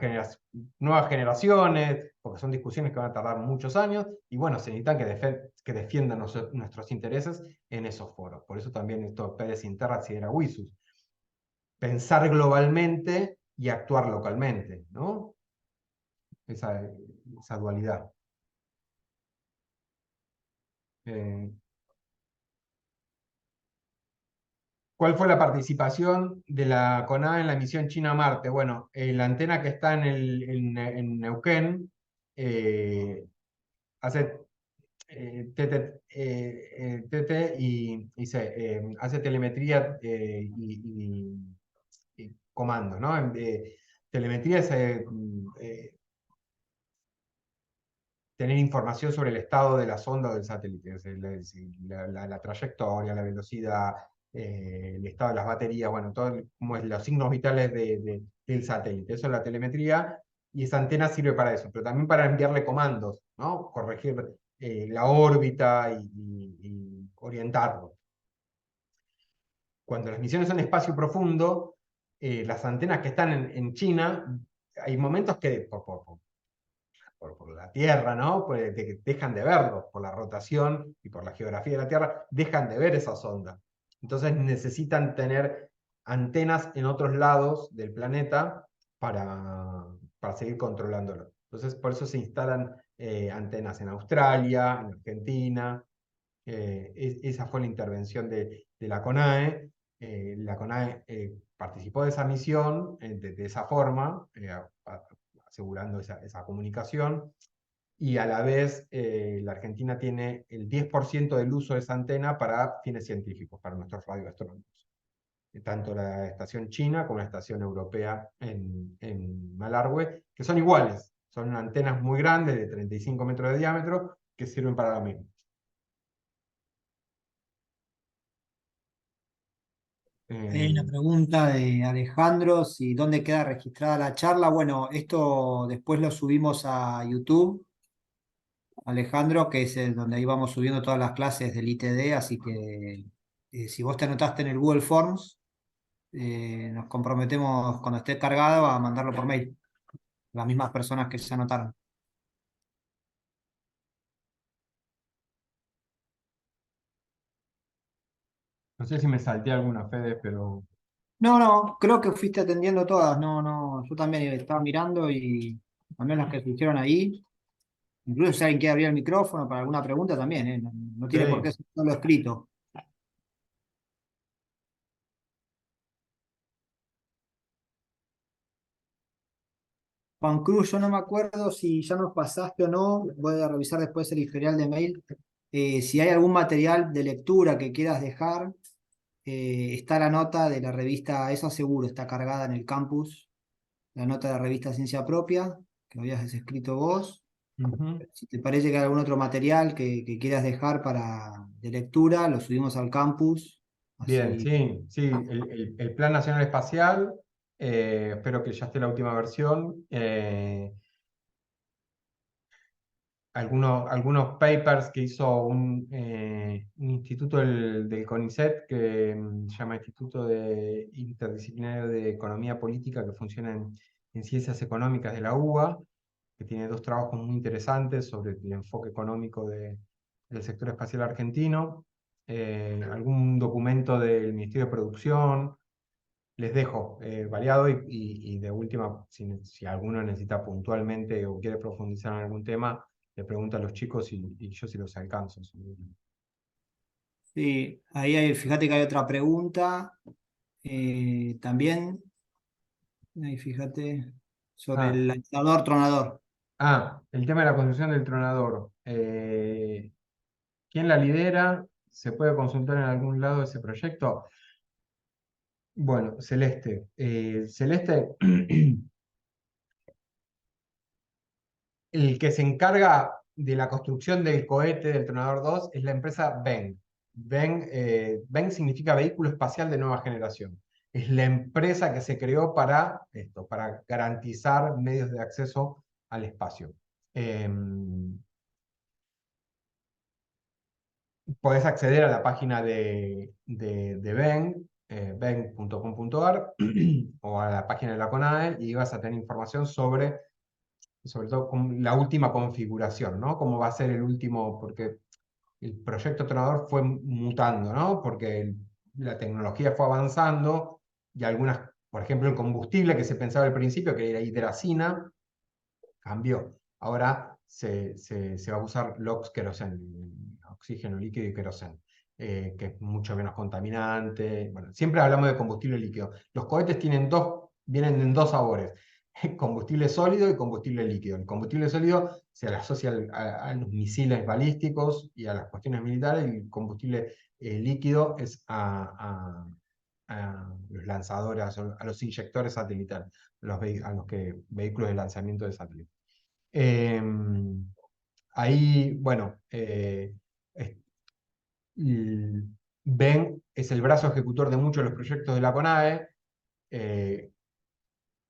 nuevas generaciones, porque son discusiones que van a tardar muchos años, y bueno, se necesitan que defiendan nuestros intereses en esos foros. Por eso también esto Pérez Interra Sidera Wisus. Pensar globalmente y actuar localmente, ¿no? Esa dualidad. ¿Cuál fue la participación de la CONAE en la misión China a Marte? Bueno, la antena que está en Neuquén hace TT hace telemetría y comandos, ¿no? Telemetría es tener información sobre el estado de la sonda o del satélite, es la trayectoria, la velocidad, el estado de las baterías, bueno, todo como es los signos vitales del satélite. Eso es la telemetría, y esa antena sirve para eso, pero también para enviarle comandos, ¿no? Corregir la órbita y orientarlo. Cuando las misiones son espacio profundo, las antenas que están en China, hay momentos que por la Tierra, ¿no? Pues dejan de verlos, por la rotación y por la geografía de la Tierra, dejan de ver esas ondas. Entonces necesitan tener antenas en otros lados del planeta para seguir controlándolo. Entonces por eso se instalan antenas en Australia, en Argentina. Esa fue la intervención de la CONAE. La CONAE participó de esa misión de esa forma, asegurando esa comunicación, y a la vez la Argentina tiene el 10% del uso de esa antena para fines científicos, para nuestros radioastrónomos. Tanto la estación china como la estación europea en Malargüe, que son iguales, son antenas muy grandes de 35 metros de diámetro que sirven para lo mismo. Hay una pregunta de Alejandro, si dónde queda registrada la charla. Bueno, esto después lo subimos a YouTube, Alejandro, que es donde íbamos subiendo todas las clases del ITD, así que si vos te anotaste en el Google Forms, nos comprometemos cuando esté cargado a mandarlo por mail, las mismas personas que se anotaron. No sé si me salté alguna, Fede, pero... No, no, creo que fuiste atendiendo todas, no, no, yo también estaba mirando y también las que se hicieron ahí. Incluso si alguien quiere abrir el micrófono para alguna pregunta también, ¿eh? No, no tiene por qué Sí. ser solo escrito. Juan Cruz, yo no me acuerdo si ya nos pasaste o no, voy a revisar después el historial de mail. Si hay algún material de lectura que quieras dejar, está la nota de la revista, eso seguro, está cargada en el campus, la nota de la revista Ciencia Propia, que habías escrito vos. Ujú. Si te parece que hay algún otro material que quieras dejar de lectura, lo subimos al campus. Bien, Así. sí, sí, el Plan Nacional Espacial, espero que ya esté la última versión. Algunos papers que hizo un instituto del CONICET, que se llama Instituto Interdisciplinario de Economía Política, que funciona en Ciencias Económicas de la UBA, que tiene dos trabajos muy interesantes sobre el enfoque económico del sector espacial argentino. Algún documento del Ministerio de Producción. Les dejo variado, y de última, si alguno necesita puntualmente o quiere profundizar en algún tema, le pregunto a los chicos y yo si los alcanzo. Sí, ahí hay, fíjate que hay otra pregunta también, ahí fíjate, sobre Ah, el lanzador tronador. el tema de la construcción del tronador. ¿Quién la lidera? ¿Se puede consultar en algún lado ese proyecto? Bueno, Celeste. Celeste, el que se encarga de la construcción del cohete del Tronador 2 es la empresa Veng. Veng significa Vehículo Espacial de Nueva Generación. Es la empresa que se creó para esto, para garantizar medios de acceso al espacio. Podés acceder a la página de Veng, veng.com.ar, o a la página de la CONAE, y vas a tener información sobre todo la última configuración, ¿no? Cómo va a ser el último, porque el proyecto Tronador fue mutando, ¿no? Porque la tecnología fue avanzando y algunas, por ejemplo, el combustible que se pensaba al principio, que era hidracina, cambió. Ahora se va a usar LOX queroseno, oxígeno líquido y queroseno. que es mucho menos contaminante. Bueno, siempre hablamos de combustible líquido. Los cohetes vienen en dos sabores, combustible sólido y combustible líquido. El combustible sólido se le asocia a los misiles balísticos y a las cuestiones militares, y el combustible líquido es a los lanzadores, a los inyectores satelitales, a los vehículos de lanzamiento de satélite. Ahí, bueno, Ben es el brazo ejecutor de muchos de los proyectos de la CONAE.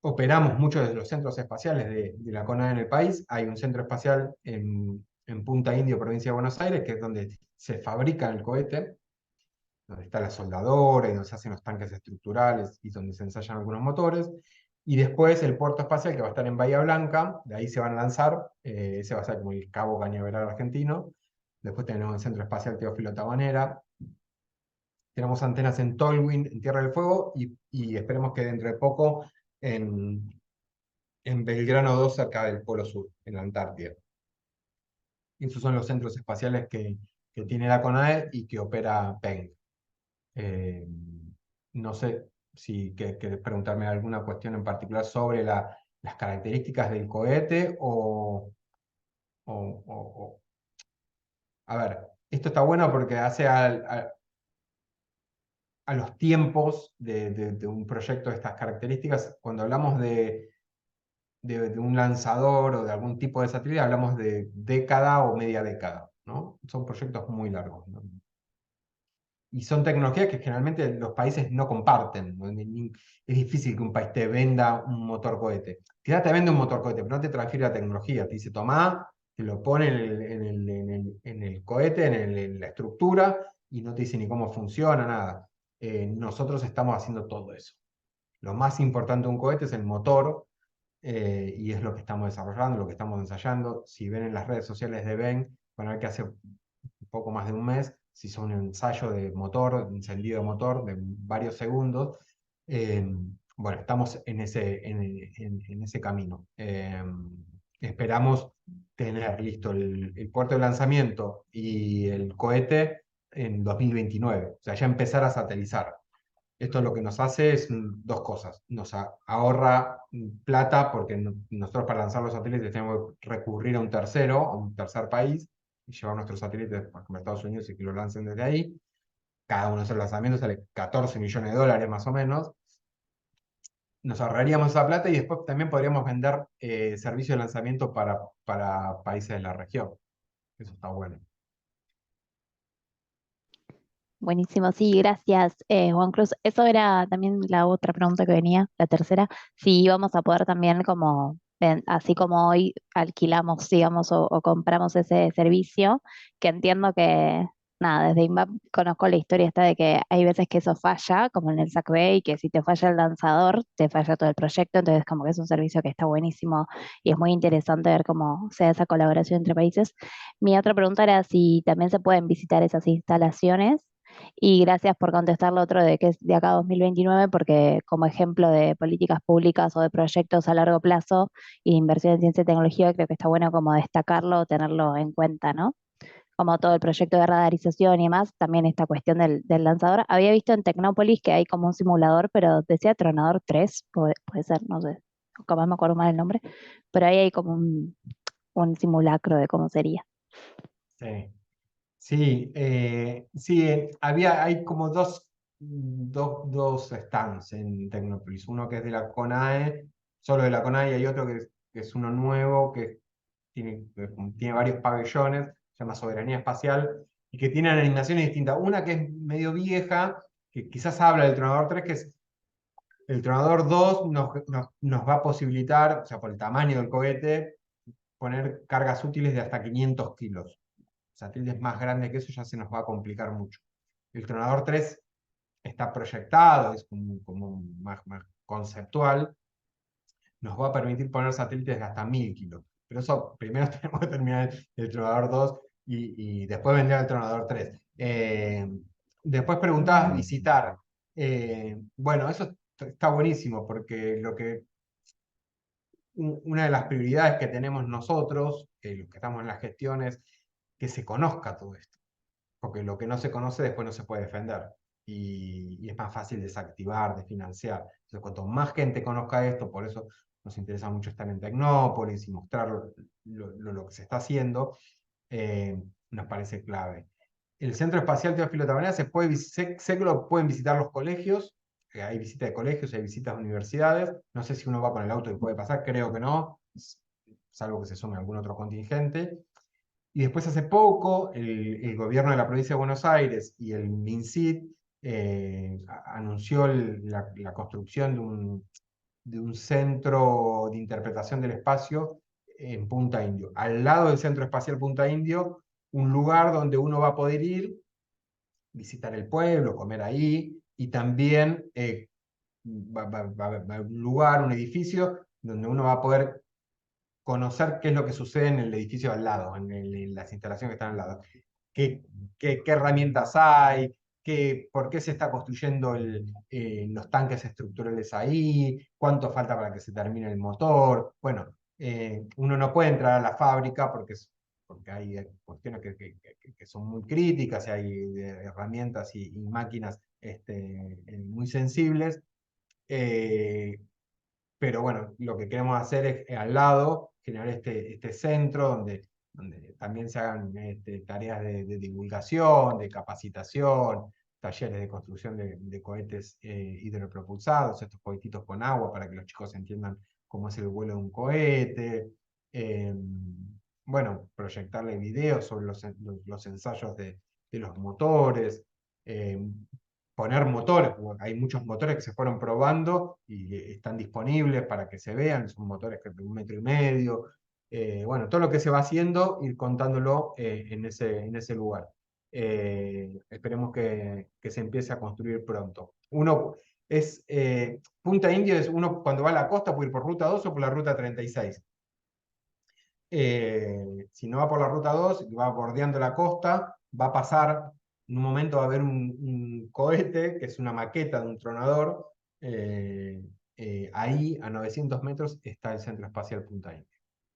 Operamos muchos de los centros espaciales de la CONAE en el país. Hay un centro espacial en Punta Indio, provincia de Buenos Aires, que es donde se fabrica el cohete, donde está la soldadora y donde se hacen los tanques estructurales y donde se ensayan algunos motores. Y después el puerto espacial, que va a estar en Bahía Blanca, de ahí se van a lanzar, ese va a ser como el Cabo Cañaveral argentino. Después tenemos el Centro Espacial Teófilo Tabanera. Tenemos antenas en Tolwyn, en Tierra del Fuego, y esperemos que dentro de poco en Belgrano 2, cerca del Polo Sur, en la Antártida. Esos son los centros espaciales que tiene la CONAE y que opera PEN. No sé si querés preguntarme alguna cuestión en particular sobre las características del cohete o- A ver, esto está bueno porque hace a los tiempos de un proyecto de estas características. Cuando hablamos de un lanzador o de algún tipo de satélite, hablamos de década o media década, ¿no? Son proyectos muy largos, ¿no? Y son tecnologías que generalmente los países no comparten, ¿no? Es difícil que un país te venda un motor cohete. Quizás te vende un motor cohete, pero no te transfiere la tecnología. Te dice, tomá, te lo pone en el cohete, en la estructura, y no te dice ni cómo funciona, nada. Nosotros estamos haciendo todo eso. Lo más importante de un cohete es el motor, y es lo que estamos desarrollando, lo que estamos ensayando. Si ven en las redes sociales de Ben, van a ver que hace un poco más de un mes se hizo un ensayo de motor, de encendido de motor de varios segundos. Bueno, estamos en ese camino. Esperamos tener listo el puerto de lanzamiento y el cohete en 2029, o sea, ya empezar a satelizar. Esto lo que nos hace es dos cosas. Nos ahorra plata porque nosotros para lanzar los satélites tenemos que recurrir a un tercero, a un tercer país, y llevar nuestros satélites, por ejemplo, a Estados Unidos y que lo lancen desde ahí. Cada uno de esos lanzamientos sale 14 millones de dólares más o menos. Nos ahorraríamos esa plata y después también podríamos vender servicios de lanzamiento para países de la región. Eso está bueno. Buenísimo, sí, gracias, Juan Cruz. Eso era también la otra pregunta que venía, la tercera, si íbamos a poder también como, así como hoy alquilamos, digamos, o compramos ese servicio, que entiendo que, nada, desde INVAP conozco la historia esta de que hay veces que eso falla, como en el SAC-B, y que si te falla el lanzador, te falla todo el proyecto, entonces como que es un servicio que está buenísimo y es muy interesante ver cómo se da esa colaboración entre países. Mi otra pregunta era si también se pueden visitar esas instalaciones y gracias por contestar lo otro de que es de acá a 2029, porque como ejemplo de políticas públicas o de proyectos a largo plazo y de inversión en ciencia y tecnología, creo que está bueno como destacarlo, tenerlo en cuenta, ¿no? Como todo el proyecto de radarización y demás, también esta cuestión del lanzador. Había visto en Tecnópolis que hay como un simulador, pero decía Tronador 3, puede ser, no sé, capaz me acuerdo mal el nombre, pero ahí hay como un simulacro de cómo sería. Sí. Sí, sí, hay como dos stands en Tecnópolis. Uno que es de la CONAE, solo de la CONAE, y hay otro que es uno nuevo, que tiene varios pabellones, se llama Soberanía Espacial, y que tienen animaciones distintas. Una que es medio vieja, que quizás habla del Tronador 3, que es el Tronador 2 nos va a posibilitar, o sea, por el tamaño del cohete, poner cargas útiles de hasta 500 kilos. Satélites más grandes que eso ya se nos va a complicar mucho. El Tronador 3 está proyectado, es como más conceptual, nos va a permitir poner satélites de hasta 1000 kilos. Pero eso primero tenemos que terminar el Tronador 2 y después vendrá el Tronador 3. Después preguntabas visitar. Bueno, eso está buenísimo porque una de las prioridades que tenemos nosotros, los que estamos en las gestiones, que se conozca todo esto. porque lo que no se conoce después no se puede defender. Y es más fácil desactivar, desfinanciar. Entonces, cuanto más gente conozca esto, por eso nos interesa mucho estar en Tecnópolis y mostrar lo que se está haciendo, nos parece clave. El Centro Espacial Teófilo Tabanera sé que lo pueden visitar los colegios, hay visitas de colegios, hay visitas de universidades, no sé si uno va con el auto y puede pasar, creo que no, salvo que se sume algún otro contingente. Y después hace poco el gobierno de la provincia de Buenos Aires y el MinSit anunció la construcción de un centro de interpretación del espacio en Punta Indio. Al lado del Centro Espacial Punta Indio, un lugar donde uno va a poder ir, visitar el pueblo, comer ahí, y también va a haber un lugar, un edificio, donde uno va a poder conocer qué es lo que sucede en el edificio al lado, en las instalaciones que están al lado. ¿Qué herramientas hay? ¿Por qué se está construyendo los tanques estructurales ahí? ¿Cuánto falta para que se termine el motor? Bueno, uno no puede entrar a la fábrica porque hay cuestiones que son muy críticas y hay herramientas y máquinas muy sensibles. Pero bueno, lo que queremos hacer es al lado generar este centro donde también se hagan tareas de divulgación, de capacitación, talleres de construcción de cohetes hidropropulsados, estos cohetitos con agua para que los chicos entiendan cómo es el vuelo de un cohete. Bueno, proyectarle videos sobre los ensayos de los motores. Poner motores, hay muchos motores que se fueron probando y están disponibles para que se vean, son motores de 1,5 metros. Bueno, todo lo que se va haciendo, ir contándolo en ese lugar. Esperemos que se empiece a construir pronto. Punta Indio es uno cuando va a la costa puede ir por ruta 2 o por la ruta 36. Si no va por la ruta 2, va bordeando la costa, va a pasar, en un momento va a haber un cohete, que es una maqueta de un tronador, ahí a 900 metros está el Centro Espacial Punta Indio.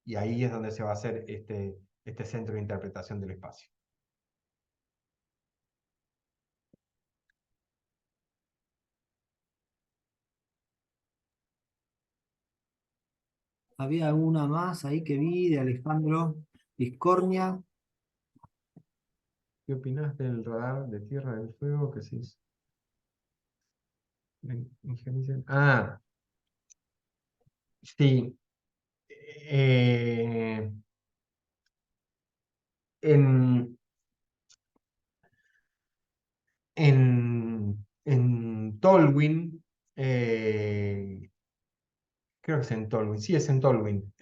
Y ahí es donde se va a hacer este centro de interpretación del espacio. Había alguna más ahí que vi de Alejandro Viscornia. ¿Qué opinás del radar de Tierra del Fuego que se hizo? Ah, sí. En, en Tolwyn, creo que es en Tolwyn, sí es en Tolwyn,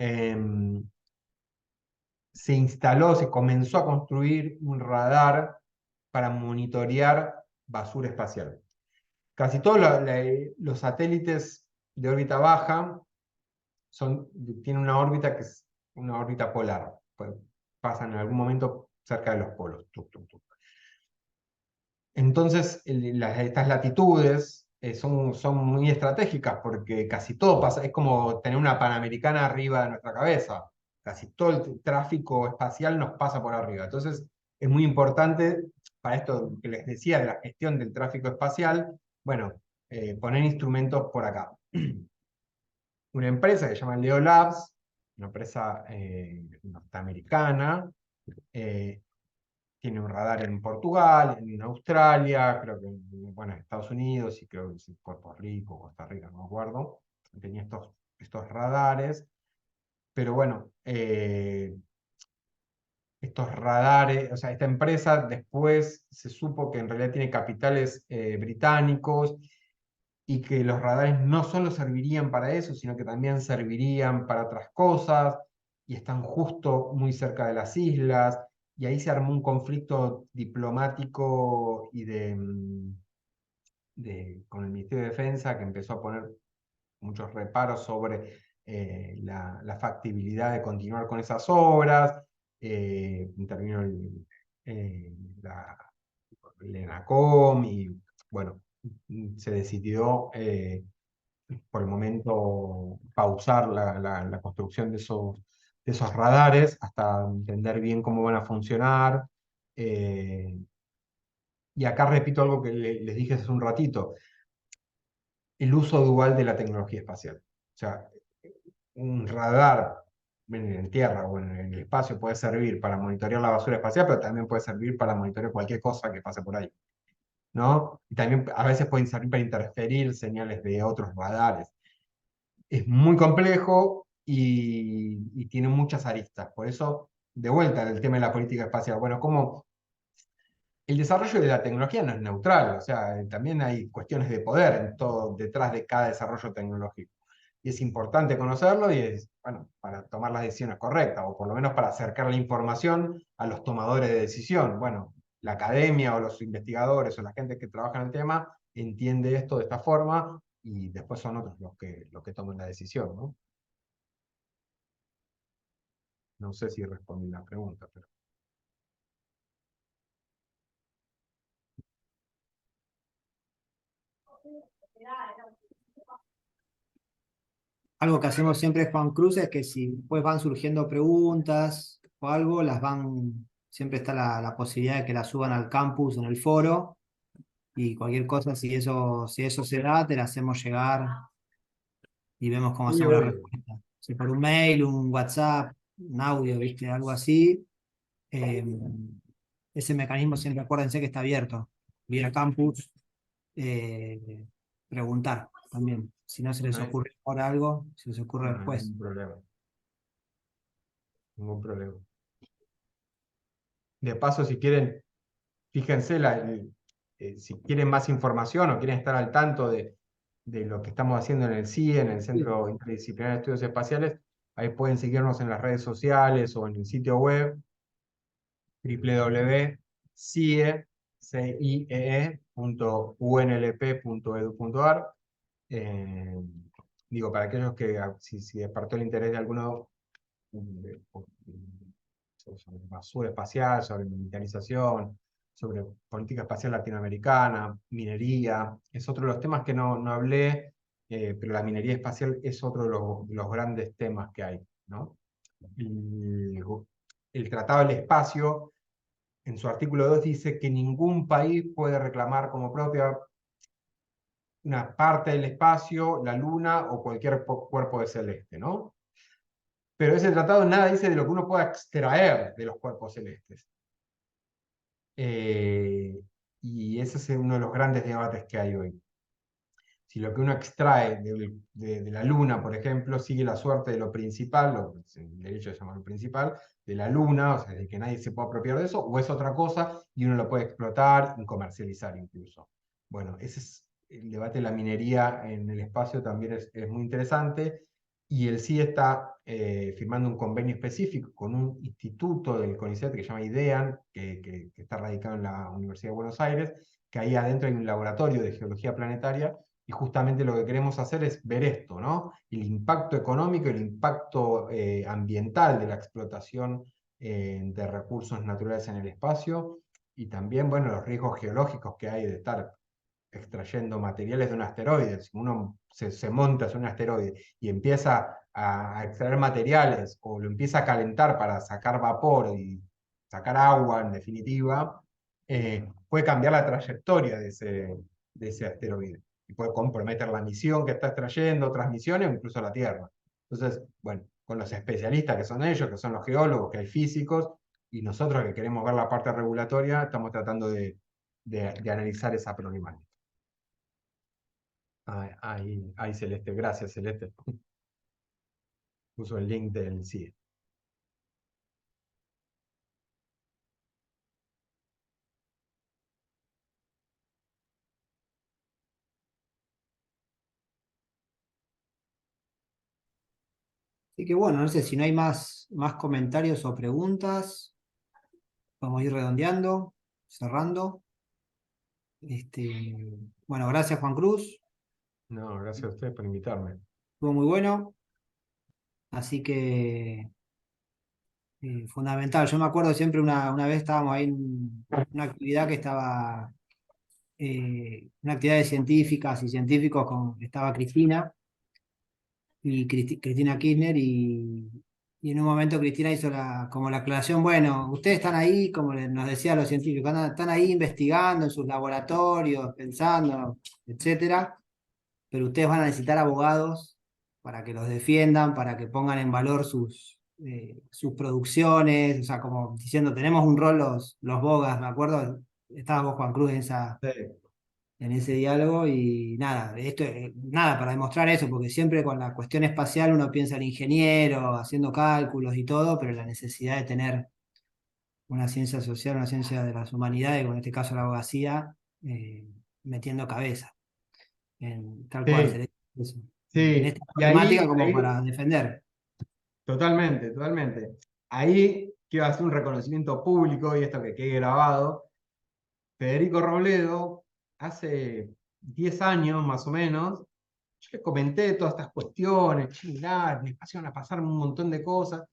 se comenzó a construir un radar para monitorear basura espacial. Casi todos los satélites de órbita baja tienen una órbita que es una órbita polar, pues pasan en algún momento cerca de los polos. Entonces, estas latitudes son muy estratégicas porque casi todo pasa, es como tener una Panamericana arriba de nuestra cabeza. Casi todo el tráfico espacial nos pasa por arriba. Entonces, es muy importante para esto que les decía de la gestión del tráfico espacial, bueno, poner instrumentos por acá. Una empresa que se llama Leo Labs, una empresa norteamericana, tiene un radar en Portugal, en Australia, creo que en Estados Unidos y creo que en Puerto Rico, Costa Rica, no me acuerdo. Tenía estos radares, pero bueno, estos radares, o sea, esta empresa después se supo que en realidad tiene capitales británicos y que los radares no solo servirían para eso, sino que también servirían para otras cosas, y están justo muy cerca de las islas, y ahí se armó un conflicto diplomático y con el Ministerio de Defensa, que empezó a poner muchos reparos sobre la factibilidad de continuar con esas obras. Intervino el ENACOM y bueno, se decidió por el momento pausar la construcción de esos radares hasta entender bien cómo van a funcionar. Y acá repito algo que les dije hace un ratito, el uso dual de la tecnología espacial. O sea, un radar en tierra o en el espacio puede servir para monitorear la basura espacial, pero también puede servir para monitorear cualquier cosa que pase por ahí, ¿no? Y también a veces pueden servir para interferir señales de otros radares. Es muy complejo y tiene muchas aristas. Por eso, de vuelta, el tema de la política espacial. Bueno, como el desarrollo de la tecnología no es neutral, o sea, también hay cuestiones de poder en todo, detrás de cada desarrollo tecnológico. Y es importante conocerlo y es, bueno, para tomar las decisiones correctas, o por lo menos para acercar la información a los tomadores de decisión. Bueno, la academia o los investigadores o la gente que trabaja en el tema entiende esto de esta forma y después son otros los que toman la decisión, ¿no? No sé si respondí la pregunta, pero... Algo que hacemos siempre, Juan Cruz, es que si después van surgiendo preguntas o algo, siempre está la posibilidad de que las suban al campus en el foro, y cualquier cosa, si eso se da, te la hacemos llegar y vemos cómo Sí, hacemos la obvio. respuesta. Si por un mail, un WhatsApp, un audio, ¿viste? Algo así. eh, Ese mecanismo siempre acuérdense que está abierto. Ir al campus, eh, preguntar también. Si no se les No hay, ocurre ahora algo, se les ocurre no hay después. ningún problema. Ningún problema. De paso, si quieren, fíjense, si quieren más información o quieren estar al tanto de lo que estamos haciendo en el CIE, en el Centro Interdisciplinario de Estudios Espaciales, ahí pueden seguirnos en las redes sociales o en el sitio web www.ciee.unlp.edu.ar. Eh, Digo, para aquellos que, si despertó el interés de alguno sobre basura espacial, sobre militarización, sobre política espacial latinoamericana, minería, es otro de los temas que no hablé, pero la minería espacial es otro de los grandes temas que hay, ¿no? El, el Tratado del Espacio, en su artículo 2, dice que ningún país puede reclamar como propia una parte del espacio, la Luna o cualquier cuerpo de celeste, ¿no? Pero ese tratado nada dice de lo que uno pueda extraer de los cuerpos celestes. Y ese es uno de los grandes debates que hay hoy. Si lo que uno extrae de la Luna, por ejemplo, sigue la suerte de lo principal, el derecho de llamarlo principal, de la Luna, o sea, de que nadie se pueda apropiar de eso, o es otra cosa y uno lo puede explotar y comercializar incluso. Bueno, ese es el debate de la minería en el espacio, también es muy interesante. Y el CIE está firmando un convenio específico con un instituto del CONICET que se llama IDEAN, que está radicado en la Universidad de Buenos Aires, que ahí adentro hay un laboratorio de geología planetaria, y justamente lo que queremos hacer es ver esto, ¿no? El impacto económico, el impacto ambiental de la explotación de recursos naturales en el espacio, y también, bueno, los riesgos geológicos que hay de estar extrayendo materiales de un asteroide. Si uno se monta en un asteroide y empieza a extraer materiales o lo empieza a calentar para sacar vapor y sacar agua, en definitiva, puede cambiar la trayectoria de ese asteroide y puede comprometer la misión que está extrayendo, otras misiones o incluso la Tierra. Entonces, bueno, con los especialistas que son ellos, que son los geólogos, que hay físicos, y nosotros que queremos ver la parte regulatoria, estamos tratando de analizar esa problemática. Ahí, Celeste, gracias Celeste. Puso el link del CIE. Así que bueno, no sé si no hay más comentarios o preguntas, vamos a ir redondeando, cerrando. Bueno, gracias Juan Cruz, No, gracias a ustedes por invitarme. estuvo muy bueno, así que fundamental. Yo me acuerdo siempre una vez estábamos ahí en una actividad que estaba, una actividad de científicas y científicos, estaba Cristina Kirchner, y Y en un momento Cristina hizo como la aclaración, bueno, ustedes están ahí, como nos decían los científicos, están ahí investigando en sus laboratorios, pensando, etcétera, pero ustedes van a necesitar abogados para que los defiendan, para que pongan en valor sus producciones, o sea, como diciendo, tenemos un rol los bogas, me acuerdo, estabas vos, Juan Cruz, Sí. en ese diálogo y nada, nada para demostrar eso, porque siempre con la cuestión espacial uno piensa en ingeniero, haciendo cálculos y todo, pero la necesidad de tener una ciencia social, una ciencia de las humanidades, como en este caso la abogacía, metiendo cabeza, tal cual, Sí, eso. En sí. esta Y temática ahí, como ahí para defender. totalmente, totalmente. Ahí quiero hacer un reconocimiento público y esto que quede grabado. Federico Robledo, hace 10 años más o menos, yo le comenté todas estas cuestiones, che, mirá, en el espacio van a pasar un montón de cosas,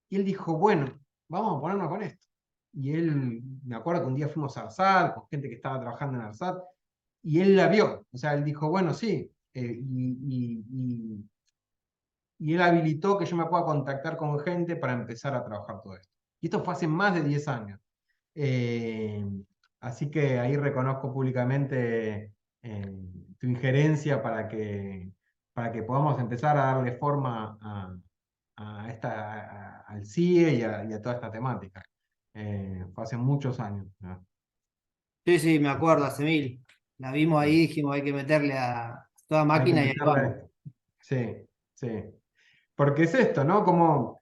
y él dijo, bueno, vamos a ponernos con esto. Y él, me acuerdo que un día fuimos a ARSAT, con gente que estaba trabajando en ARSAT, y él la vio, o sea, él dijo, bueno, sí, y él habilitó que yo me pueda contactar con gente para empezar a trabajar todo esto. Y esto fue hace más de 10 años. Eh, Así que ahí reconozco públicamente tu injerencia para que podamos empezar a darle forma al CIE y a toda esta temática. Fue hace muchos años, ¿no? Sí, sí, me acuerdo, hace mil. La vimos ahí, dijimos, hay que meterle a toda Hay que máquina y ahí vamos. meterle. Sí, sí. Porque es esto, ¿no? Como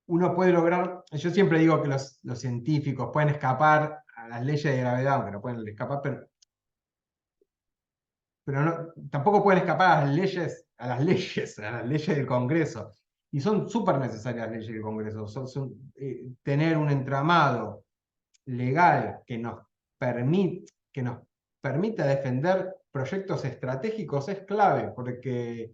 uno puede lograr, yo siempre digo que los científicos pueden escapar a las leyes de gravedad, aunque no pueden escapar, pero tampoco pueden escapar a las leyes del Congreso. Y son súper necesarias las leyes del Congreso. Tener un entramado legal que nos permita defender proyectos estratégicos es clave, porque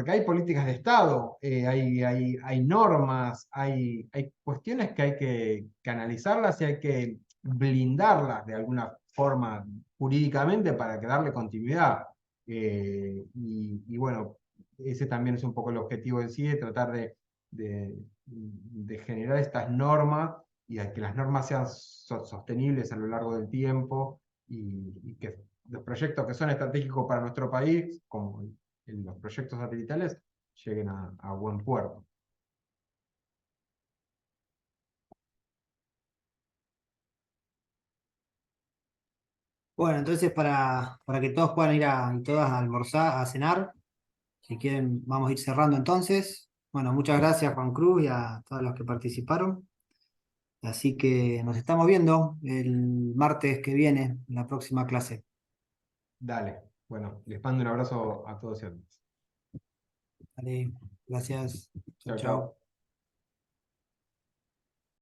hay políticas de Estado, hay normas, hay cuestiones que hay que analizarlas y hay que blindarlas de alguna forma jurídicamente para que darle continuidad. Y bueno, ese también es un poco el objetivo del CIE, tratar de generar estas normas y de que las normas sean sostenibles a lo largo del tiempo y que los proyectos que son estratégicos para nuestro país, como los proyectos satelitales, lleguen a buen puerto. Bueno, entonces para que todos puedan ir y todas a almorzar, a cenar, si quieren, vamos a ir cerrando entonces. Bueno, muchas gracias Juan Cruz y a todos los que participaron. Así que nos estamos viendo el martes que viene, en la próxima clase. Dale. Bueno, les mando un abrazo a todos y a todas. Vale, gracias. Chau, Chao, chau. chao.